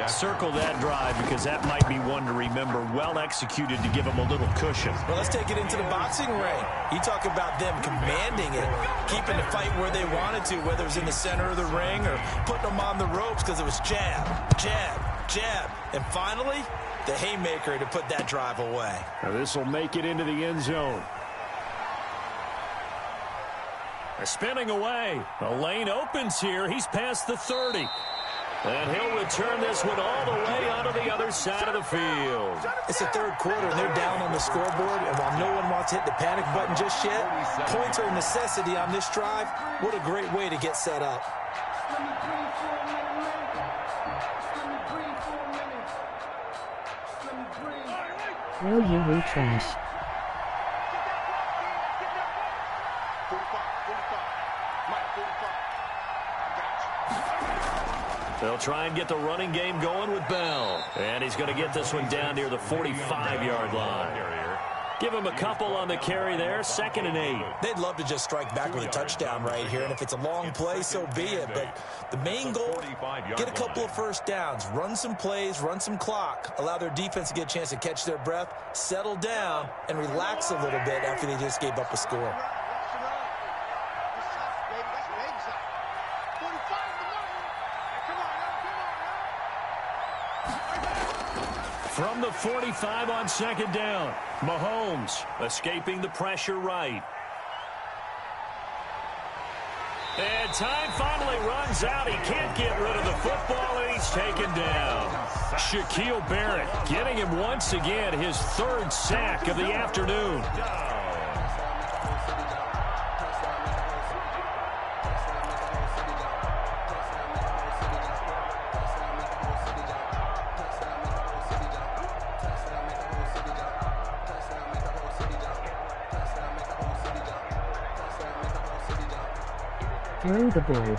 Circle that drive because that might be one to remember. Well executed to give them a little cushion. Well, let's take it into the boxing ring. You talk about them commanding it, keeping the fight where they wanted to, whether it was in the center of the ring or putting them on the ropes because it was jab, jab, jab. And finally, the haymaker to put that drive away. Now this will make it into the end zone. They're spinning away. The lane opens here. He's past the 30. And he'll return this one all the way onto the other side of the field. It's the third quarter, and they're down on the scoreboard. And while no one wants to hit the panic button just yet, points are a necessity on this drive. What a great way to get set up. Will you retrash? They'll try and get the running game going with Bell. And he's going to get this one down near the 45-yard line. Give him a couple on the carry there, 2nd and 8. They'd love to just strike back with a touchdown right here, and if it's a long play, so be it. But the main goal, get a couple of first downs, run some plays, run some clock, allow their defense to get a chance to catch their breath, settle down, and relax a little bit after they just gave up a score. From the 45 on 2nd down, Mahomes escaping the pressure right. And time finally runs out. He can't get rid of the football, and he's taken down. Shaquille Barrett getting him once again, his 3rd sack of the afternoon. Throw the ball.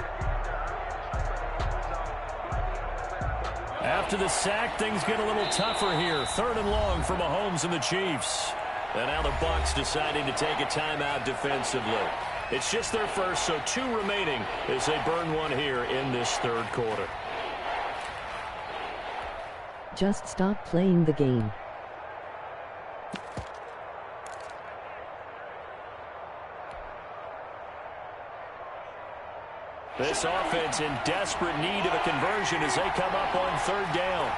After the sack, things get a little tougher here. 3rd and long for Mahomes and the Chiefs. And now the Bucs deciding to take a timeout defensively. It's just their first, so 2 remaining as they burn one here in this 3rd quarter. Just stop playing the game. This offense in desperate need of a conversion as they come up on 3rd down.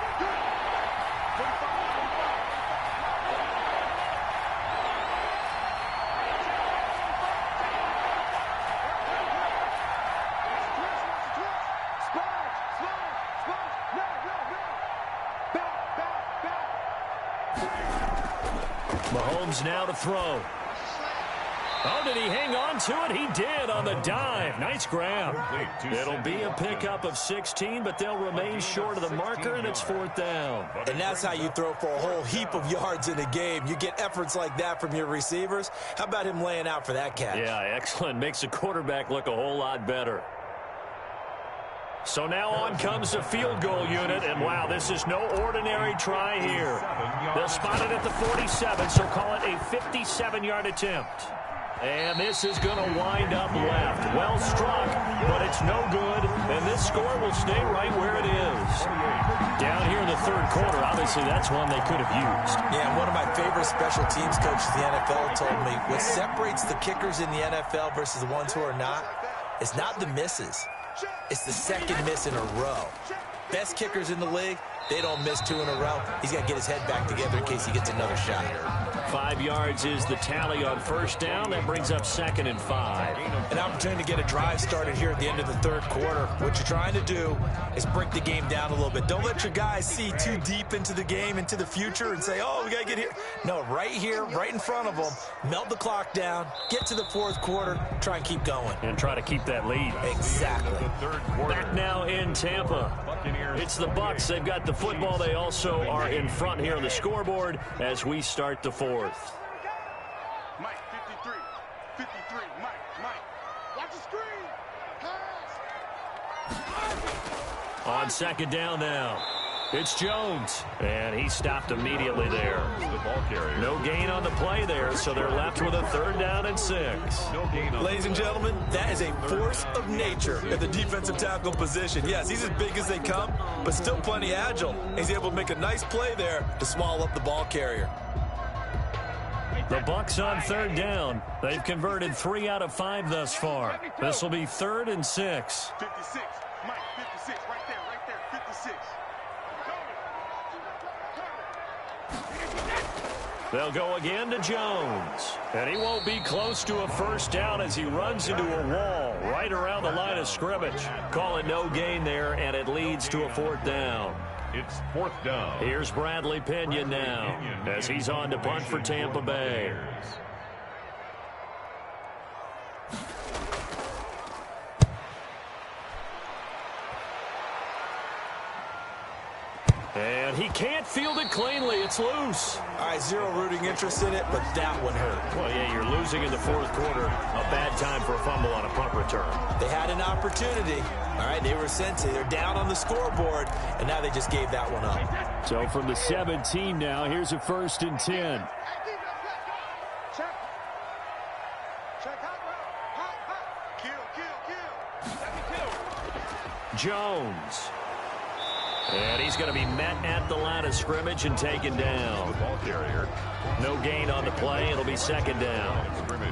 Mahomes now to throw. Oh, did he hang on to it? He did on the dive. Nice grab. It'll be a pickup of 16, but they'll remain short of the marker, and it's 4th down. And that's how you throw for a whole heap of yards in a game. You get efforts like that from your receivers. How about him laying out for that catch? Yeah, excellent. Makes the quarterback look a whole lot better. So now on comes the field goal unit, and wow, this is no ordinary try here. They'll spot it at the 47, so call it a 57-yard attempt. And this is going to wind up left. Well struck, but it's no good. And this score will stay right where it is. Down here in the third quarter, obviously that's one they could have used. Yeah, and one of my favorite special teams coaches in the NFL told me what separates the kickers in the NFL versus the ones who are not is not the misses. It's the second miss in a row. Best kickers in the league, they don't miss 2 in a row. He's got to get his head back together in case he gets another shot. 5 yards is the tally on first down. That brings up 2nd and 5. An opportunity to get a drive started here at the end of the third quarter. What you're trying to do is break the game down a little bit. Don't let your guys see too deep into the game, into the future, and say, oh, we got to get here. No, right here, right in front of them, melt the clock down, get to the fourth quarter, try and keep going. And try to keep that lead. Exactly. Back now in Tampa. It's the Bucs. They've got the football. They also are in front here on the scoreboard as we start the fourth. Mike, 53. 53. Mike. Watch the screen. Pass. On second down now. It's Jones. And he stopped immediately there. The ball carrier. No gain on the play there, so they're left with a 3rd down and 6. No gain on Ladies and gentlemen, that is a force of nature at the defensive tackle position. Yes, he's as big as they come, but still plenty agile. He's able to make a nice play there to swallow up the ball carrier. The Bucs on 3rd down. They've converted 3 out of 5 thus far. This will be 3rd and 6. 56. Mike, 56. Right there. 56. They'll go again to Jones. And he won't be close to a first down as he runs into a wall right around the line of scrimmage. Calling no gain there, and it leads to a 4th down. It's 4th down. Here's Bradley Pinion now as he's on to punt for Tampa Bay. And he can't field it cleanly. It's loose. All right, zero rooting interest in it, but that one hurt. Well, yeah, you're losing in the fourth quarter. A bad time for a fumble on a punt return. They had an opportunity. All right, they were sent to. They're down on the scoreboard, and now they just gave that one up. So from the 17 now, here's a 1st and 10. Check. Hot. Kill. Jones. And he's going to be met at the line of scrimmage and taken down. The ball carrier. No gain on the play. It'll be 2nd down.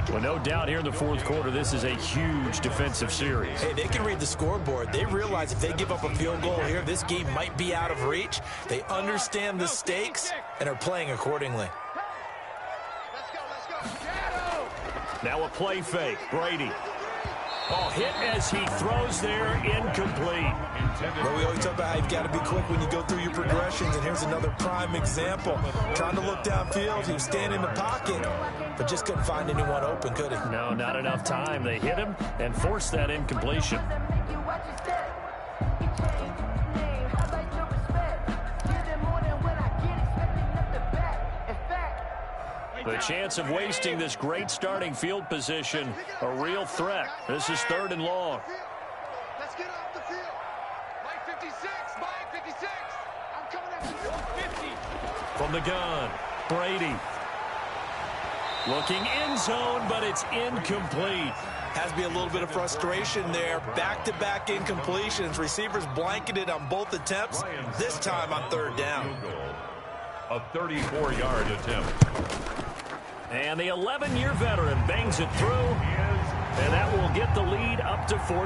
Well, no doubt here in the fourth quarter, this is a huge defensive series. Hey, they can read the scoreboard. They realize if they give up a field goal here, this game might be out of reach. They understand the stakes and are playing accordingly. Let's go. Now a play fake. Brady. Oh, hit as he throws there, incomplete. Well, we always talk about how you've got to be quick when you go through your progressions, and here's another prime example. Trying to look downfield, he was standing in the pocket, but just couldn't find anyone open, could he? No, not enough time. They hit him and forced that incompletion. The chance of wasting this great starting field position, a real threat. This is 3rd and long. Let's get off the field. Mike 56. I'm coming after you. 50. From the gun, Brady. Looking end zone, but it's incomplete. Has to be a little bit of frustration there. Back-to-back incompletions. Receivers blanketed on both attempts, this time on 3rd down. A 34-yard attempt. And the 11-year veteran bangs it through, and that will get the lead up to 14.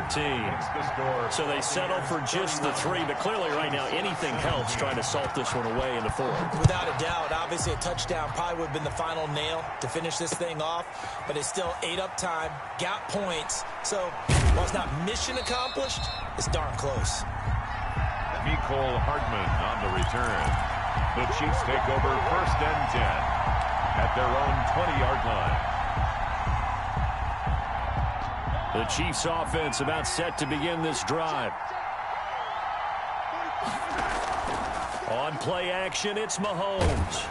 So they settle for just the 3, but clearly right now anything helps trying to salt this one away in the fourth. Without a doubt, obviously a touchdown probably would have been the final nail to finish this thing off, but it's still ate up time, got points. So while it's not mission accomplished, it's darn close. Mecole Hardman on the return. The Chiefs take over 1st and 10 at their own 20-yard line. The Chiefs offense about set to begin this drive. On play action, it's Mahomes.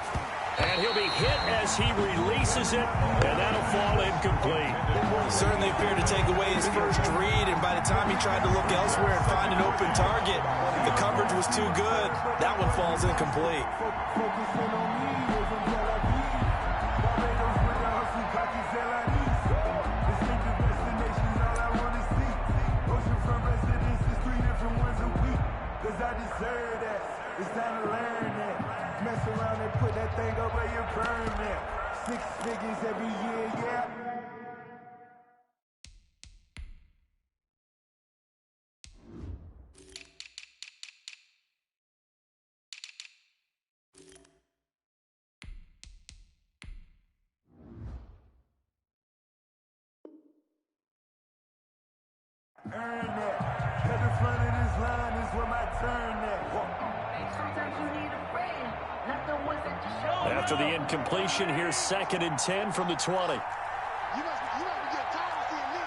And he'll be hit as he releases it, and that'll fall incomplete. He certainly appeared to take away his first read, and by the time he tried to look elsewhere and find an open target, the coverage was too good. That one falls incomplete. deserve that. It's time to learn that. Mess around and put that thing up where you burn that. 6 figures every year, yeah. Earn that. At the front of this line is where my turn at. Sometimes you need a friend, not the ones that you show. After the incompletion, here's 2nd and 10 from the 20. You must be getting tired of seeing me.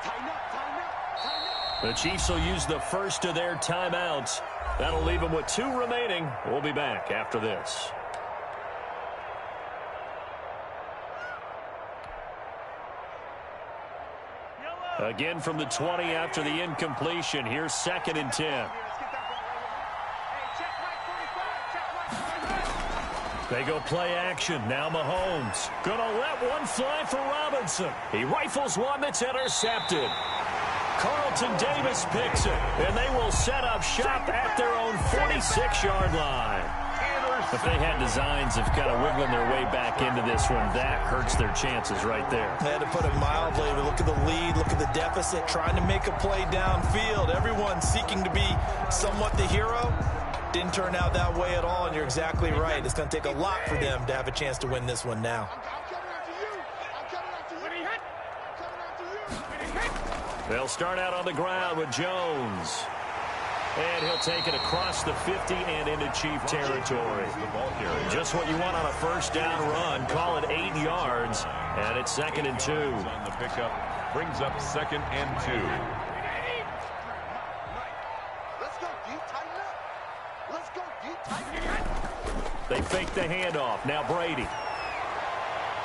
Tighten up, tighten up, tighten up. The Chiefs will use the first of their timeouts. That'll leave them with 2 remaining. We'll be back after this. Again from the 20 after the incompletion. Here's 2nd and 10. They go play action. Now Mahomes. Gonna let one fly for Robinson. He rifles one that's intercepted. Carlton Davis picks it, and they will set up shop at their own 46-yard line. If they had designs of kind of wiggling their way back into this one, that hurts their chances right there. They had to put it mildly, but look at the lead, look at the deficit, trying to make a play downfield. Everyone seeking to be somewhat the hero. Didn't turn out that way at all, and you're exactly right. It's going to take a lot for them to have a chance to win this one now. They'll start out on the ground with Jones. And he'll take it across the 50 and into Chief territory. Just what you want on a first down run. Call it 8 yards. And it's 2nd and 2. On the pickup, brings up 2nd and 2. Let's go deep, tighten up. Let's go deep, tighten up. They fake the handoff. Now Brady.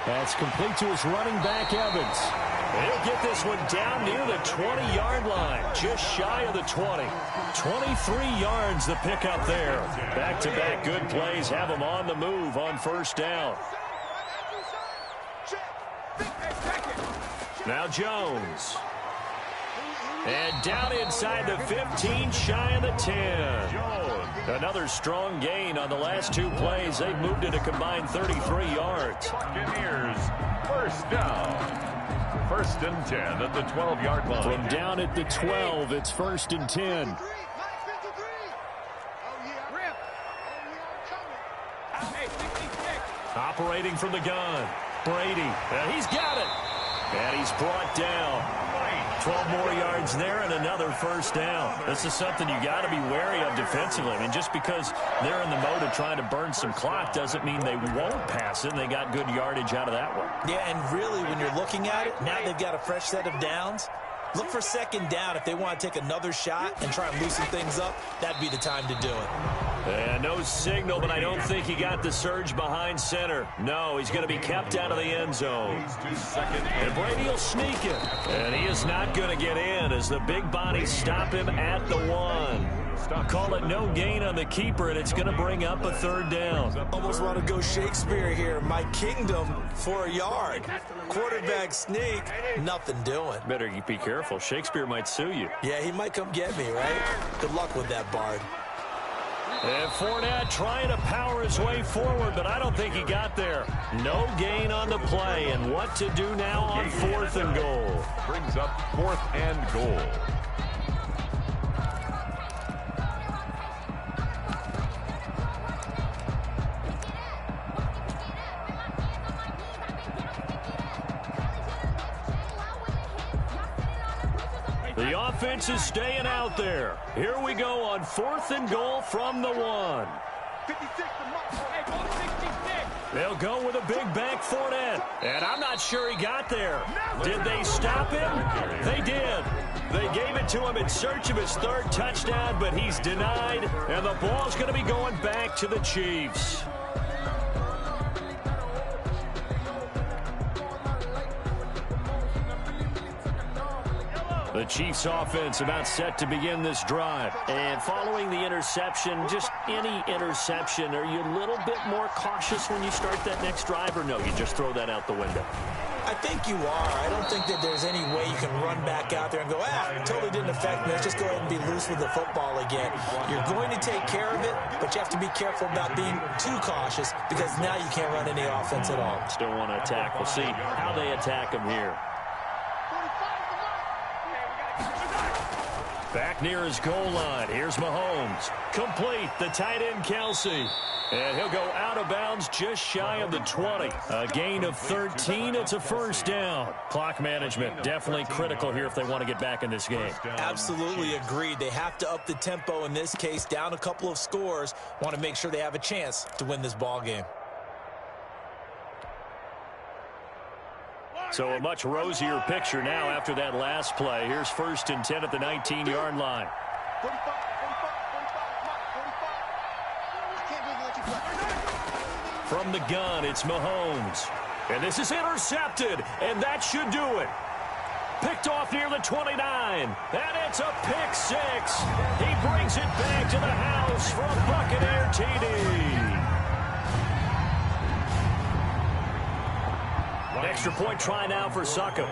That's complete to his running back, Evans. And he'll get this one down near the 20-yard line, just shy of the 20. 23 yards the pickup there. Back-to-back good plays have them on the move on first down. Now Jones. And down inside the 15, shy of the 10. Another strong gain on the last 2 plays. They've moved it a combined 33 yards. Buccaneers, first down. 1st and 10 at the 12-yard line. From down at the 12, it's 1st and 10. Operating from the gun. Brady. And he's got it. And he's brought down. 12 more yards there and another first down. This is something you got to be wary of defensively. I mean, just because they're in the mode of trying to burn some clock doesn't mean they won't pass it. They got good yardage out of that one. Yeah, and really, when you're looking at it, now they've got a fresh set of downs. Look for 2nd down. If they want to take another shot and try and loosen things up, that'd be the time to do it. And no signal, but I don't think he got the surge behind center. No, he's going to be kept out of the end zone. And Brady will sneak it. And he is not going to get in as the big bodies stop him at the 1. Call it no gain on the keeper, and it's going to bring up a 3rd down. Almost want to go Shakespeare here. My kingdom for a yard. Quarterback sneak, nothing doing. Better be careful. Shakespeare might sue you. Yeah, he might come get me, right? Good luck with that, Bard. And Fournette trying to power his way forward, but I don't think he got there. No gain on the play, and what to do now on 4th and goal. Brings up 4th and goal. The offense is staying out there. Here we go on 4th and goal from the 1. 56 to Mark. They'll go with a big back Fournette. And I'm not sure he got there. Did they stop him? They did. They gave it to him in search of his 3rd touchdown, but he's denied. And the ball's going to be going back to the Chiefs. The Chiefs offense about set to begin this drive. And following the interception, just any interception, are you a little bit more cautious when you start that next drive, or no, you just throw that out the window? I think you are. I don't think that there's any way you can run back out there and go, it totally didn't affect me. Let's just go ahead and be loose with the football again. You're going to take care of it, but you have to be careful about being too cautious because now you can't run any offense at all. Still want to attack. We'll see how they attack him here. Back near his goal line. Here's Mahomes. Complete. The tight end, Kelsey. And he'll go out of bounds just shy of the 20. A gain of 13. It's a first down. Clock management definitely critical here if they want to get back in this game. Absolutely agreed. They have to up the tempo in this case. Down a couple of scores. Want to make sure they have a chance to win this ball game. So a much rosier picture now after that last play. Here's 1st and 10 at the 19-yard line. 45. From the gun, it's Mahomes. And this is intercepted, and that should do it. Picked off near the 29, and it's a pick six. He brings it back to the house for a Buccaneer TD. Extra point try now for Suckup.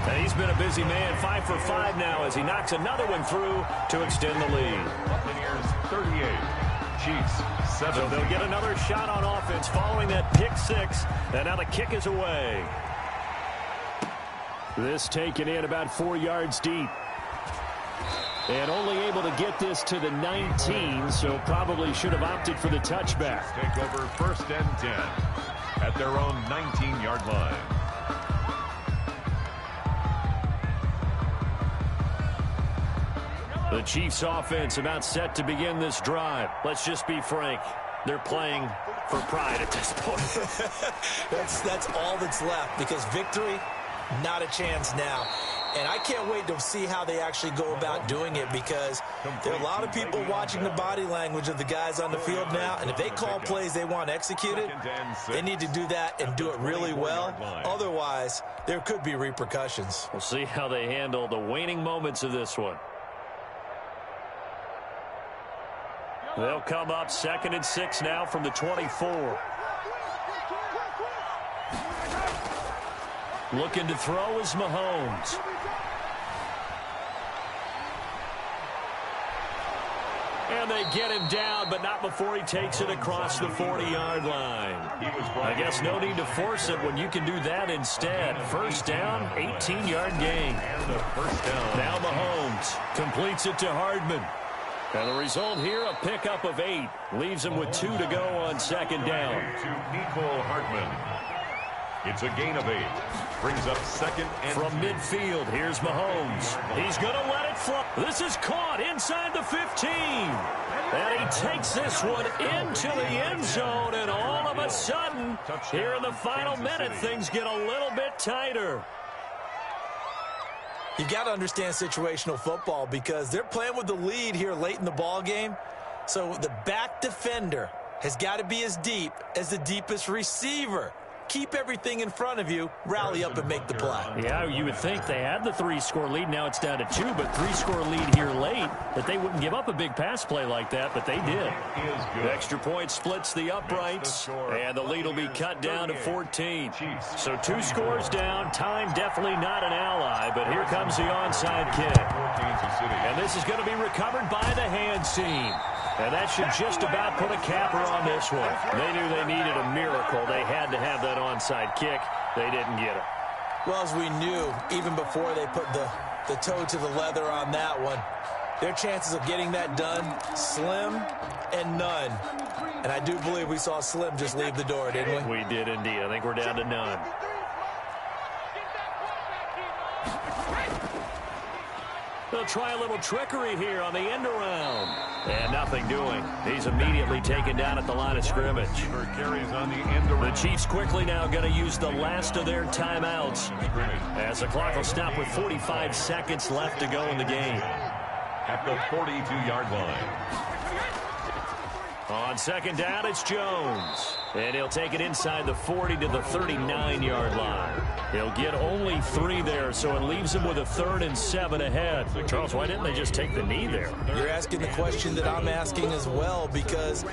And he's been a busy man, 5 for 5 now as he knocks another one through to extend the lead. Buccaneers 38, Chiefs 7. So they'll get another shot on offense following that pick six, and now the kick is away. This taken in about 4 yards deep. And only able to get this to the 19, so probably should have opted for the touchback. Take over 1st and 10 at their own 19-yard line. The Chiefs offense about set to begin this drive. Let's just be frank. They're playing for pride at this point. That's all that's left because victory, not a chance now. And I can't wait to see how they actually go about doing it because there are a lot of people watching the body language of the guys on the field now. And if they call plays they want executed, they need to do that and do it really well. Otherwise, there could be repercussions. We'll see how they handle the waning moments of this one. They'll come up 2nd and 6 now from the 24. Looking to throw is Mahomes. And they get him down, but not before he takes it across the 40-yard line. I guess no need to force it when you can do that instead. First down, 18-yard gain. Now Mahomes completes it to Hardman. And the result here, a pickup of 8. Leaves him with 2 to go on 2nd down. To Nicole Hartman. It's a gain of 8. Brings up 2nd and from midfield. Here's Mahomes. He's going to let it fly. This is caught inside the 15. And he takes this one into the end zone. And all of a sudden, here in the final minute, things get a little bit tighter. You've got to understand situational football because they're playing with the lead here late in the ball game. So the back defender has got to be as deep as the deepest receiver. Keep everything in front of you, rally up and make the play. Yeah, you would think they had the 3-score lead. Now it's down to 2, but 3-score lead here late, that they wouldn't give up a big pass play like that, but they did. The extra point splits the uprights, and the lead will be cut down to 14. So 2 scores down. Time definitely not an ally, but here comes the onside kick. And this is going to be recovered by the hands team. And that should just about put a capper on this one. They knew they needed a miracle. They had to have that onside kick. They didn't get it. Well, as we knew, even before they put the toe to the leather on that one, their chances of getting that done, slim and none. And I do believe we saw Slim just leave the door, didn't we? We did indeed. I think we're down to none. They'll try a little trickery here on the end around. And nothing doing. He's immediately taken down at the line of scrimmage. The Chiefs quickly now going to use the last of their timeouts as the clock will stop with 45 seconds left to go in the game. At the 42-yard line. On 2nd down, it's Jones. And he'll take it inside the 40 to the 39-yard line. He'll get only 3 there, so it leaves him with a 3rd and 7 ahead. Charles, why didn't they just take the knee there? You're asking the question that I'm asking as well, because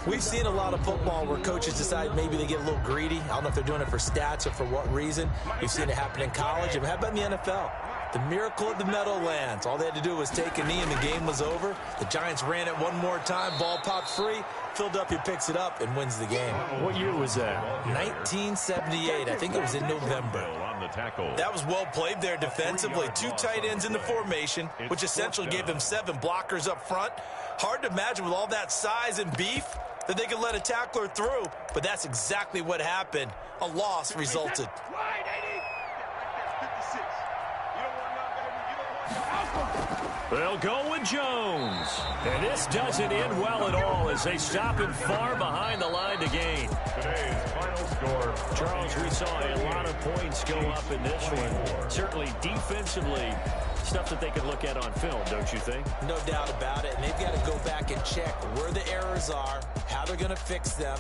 we've seen a lot of football where coaches decide maybe they get a little greedy. I don't know if they're doing it for stats or for what reason. We've seen it happen in college. And how about in the NFL? The miracle of the Meadowlands. All they had to do was take a knee and the game was over. The Giants ran it one more time. Ball popped free. Philadelphia picks it up and wins the game. What year was that? 1978. I think it was in November. On the tackle. That was well played there defensively. 2 tight ends in the formation, which essentially gave them 7 blockers up front. Hard to imagine with all that size and beef that they could let a tackler through, but that's exactly what happened. A loss resulted. They'll go with Jones. And this doesn't end well at all as they stop him far behind the line to gain. Today's final score. Charles, we saw a lot of points go up in this one. Certainly defensively, stuff that they could look at on film, don't you think? No doubt about it. And they've got to go back and check where the errors are, how they're going to fix them,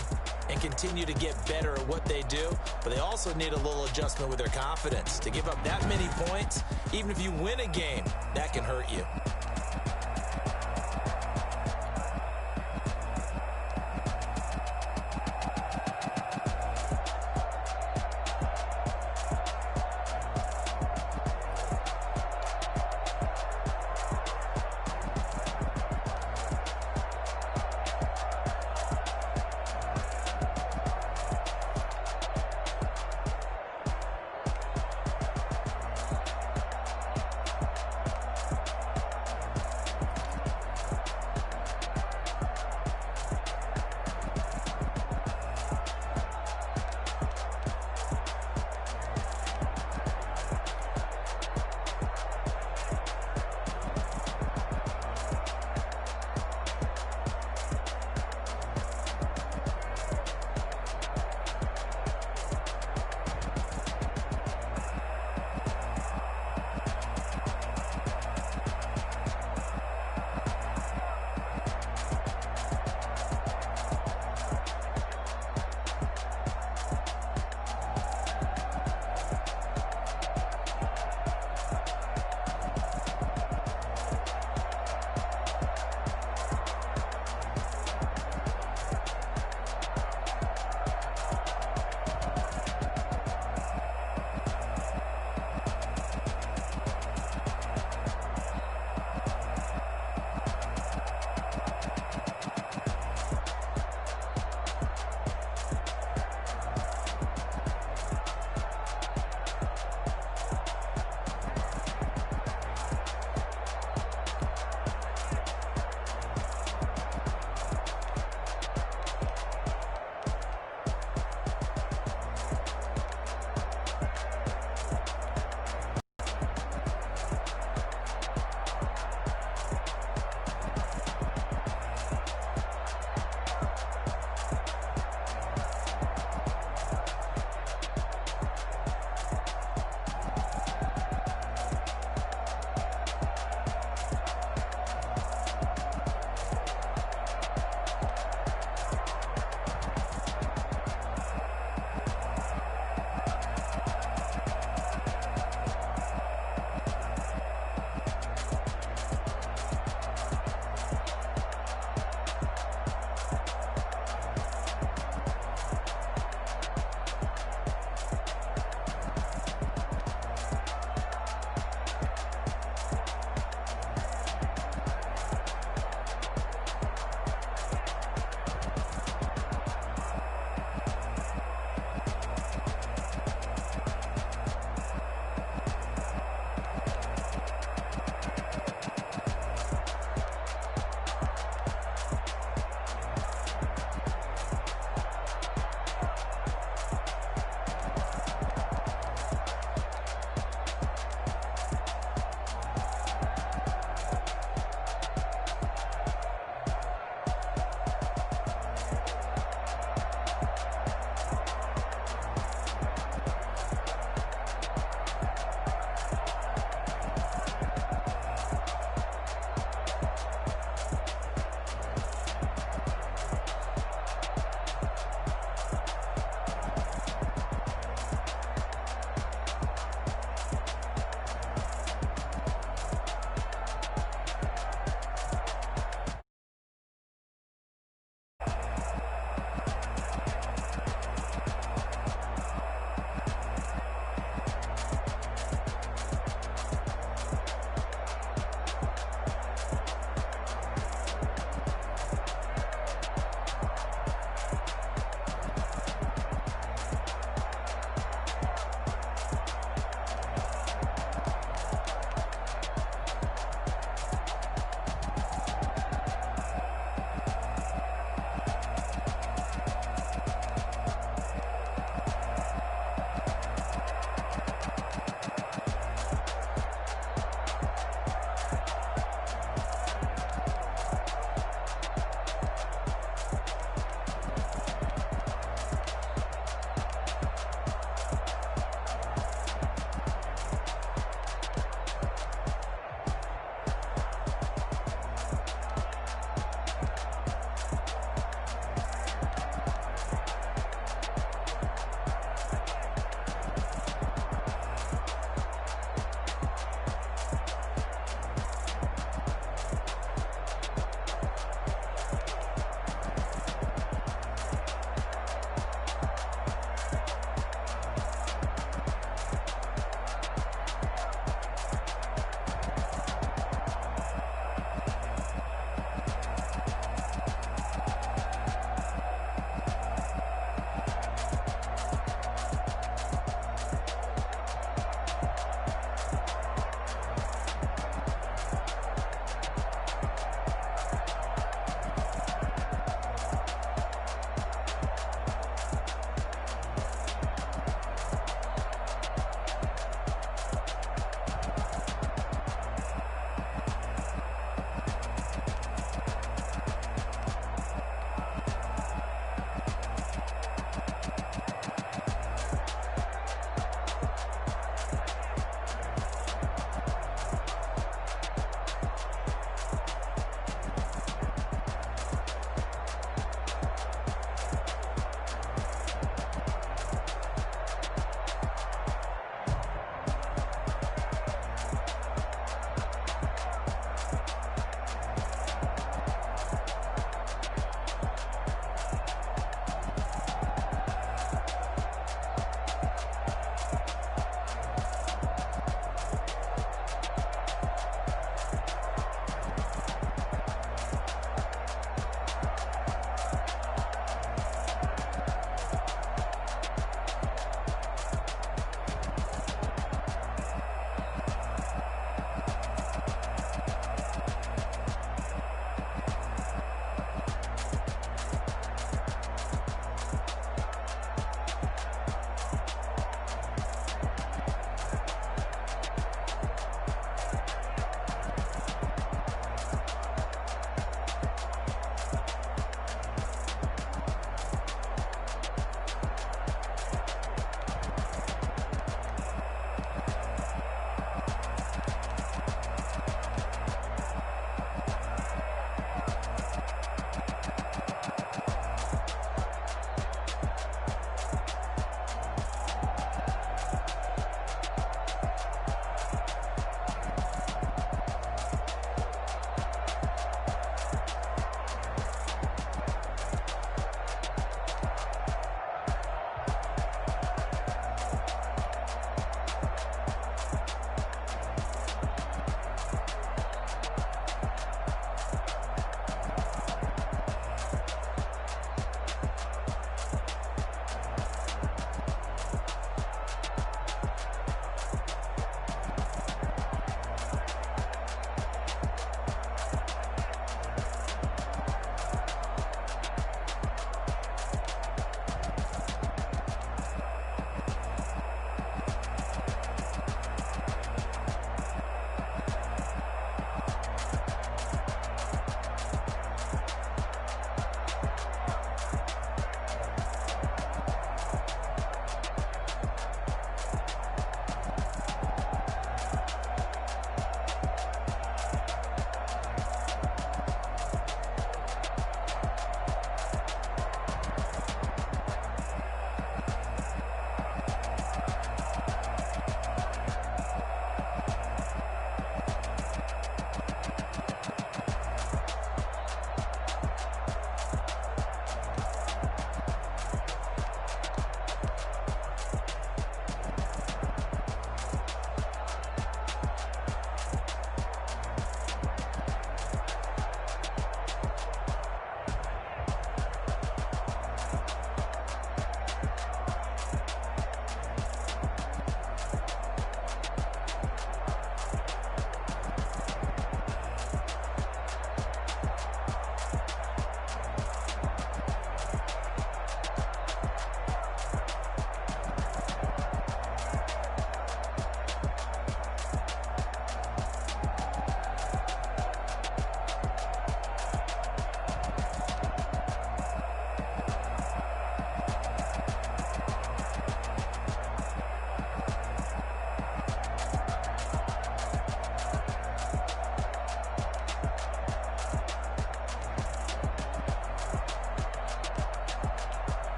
and continue to get better at what they do. But they also need a little adjustment with their confidence. To give up that many points, even if you win a game, that can hurt you.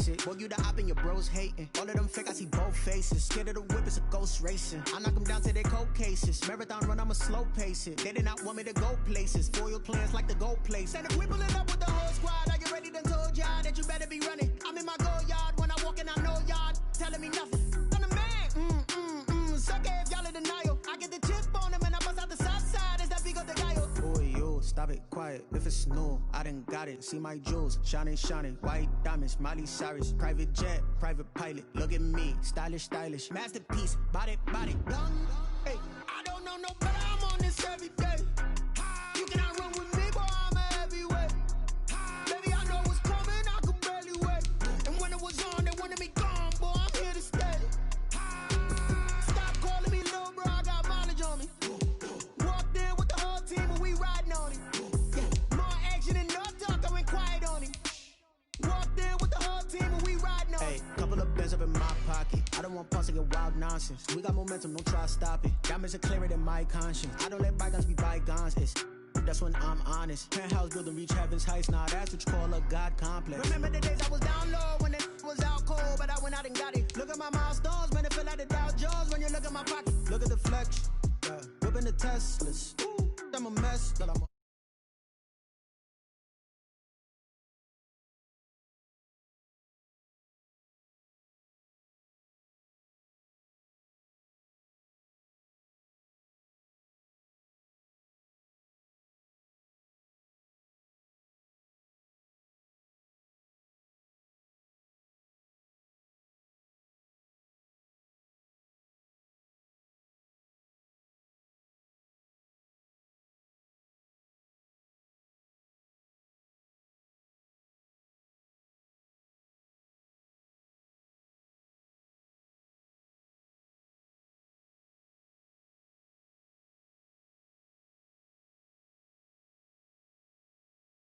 it. Boy, you the op and your bros hating. All of them fake, I see both faces. Scared of the whip, it's a ghost racing. I knock them down to their cold cases. Marathon run, I'ma slow pace it. They did not want me to go places. Foil plans like the gold place. And if we pulling up with the whole squad, are you ready? Done told y'all that you better be running. I'm in my go yard when I walk in, I know y'all telling me nothing. I'm the man. Suck it if y'all in denial. I get the chip on them and I bust out the south side. Is that Vigo the Gallo? Boy, you stop it, quiet. If it's new, I done got it. See my jewels, shining, shining. White diamonds, Miley Cyrus. Private jet, private pilot. Look at me, stylish, stylish. Masterpiece, body, body. Young, hey, I don't know no better. I'm on this every day. You cannot run with me, boy, I'm a heavyweight. Baby, I know what's coming, I can barely wait. And when it was on, they wanted me gone, boy, I'm here to stay. Stop calling me little bro, I got mileage on me. Walked in with the whole team and we riding on it. Yeah, more action and no talk, I went quiet on him. Walked in with the whole team and we riding on it. Hey, couple of bands up in my pocket. I don't want pause to get wild nonsense. We got momentum, don't try to stop it. Diamonds are clearer than my conscience. I don't let bygones be bygones, that's when I'm honest. Penthouse building, reach heaven's heights. Nah, that's what you call a God complex. Remember the days I was down low when it was out cold, but I went out and got it. Look at my milestones, man, it feel like the Dow Jones when you look at my pocket. Look at the flex, whipping the Teslas. I'm a mess, but I'm a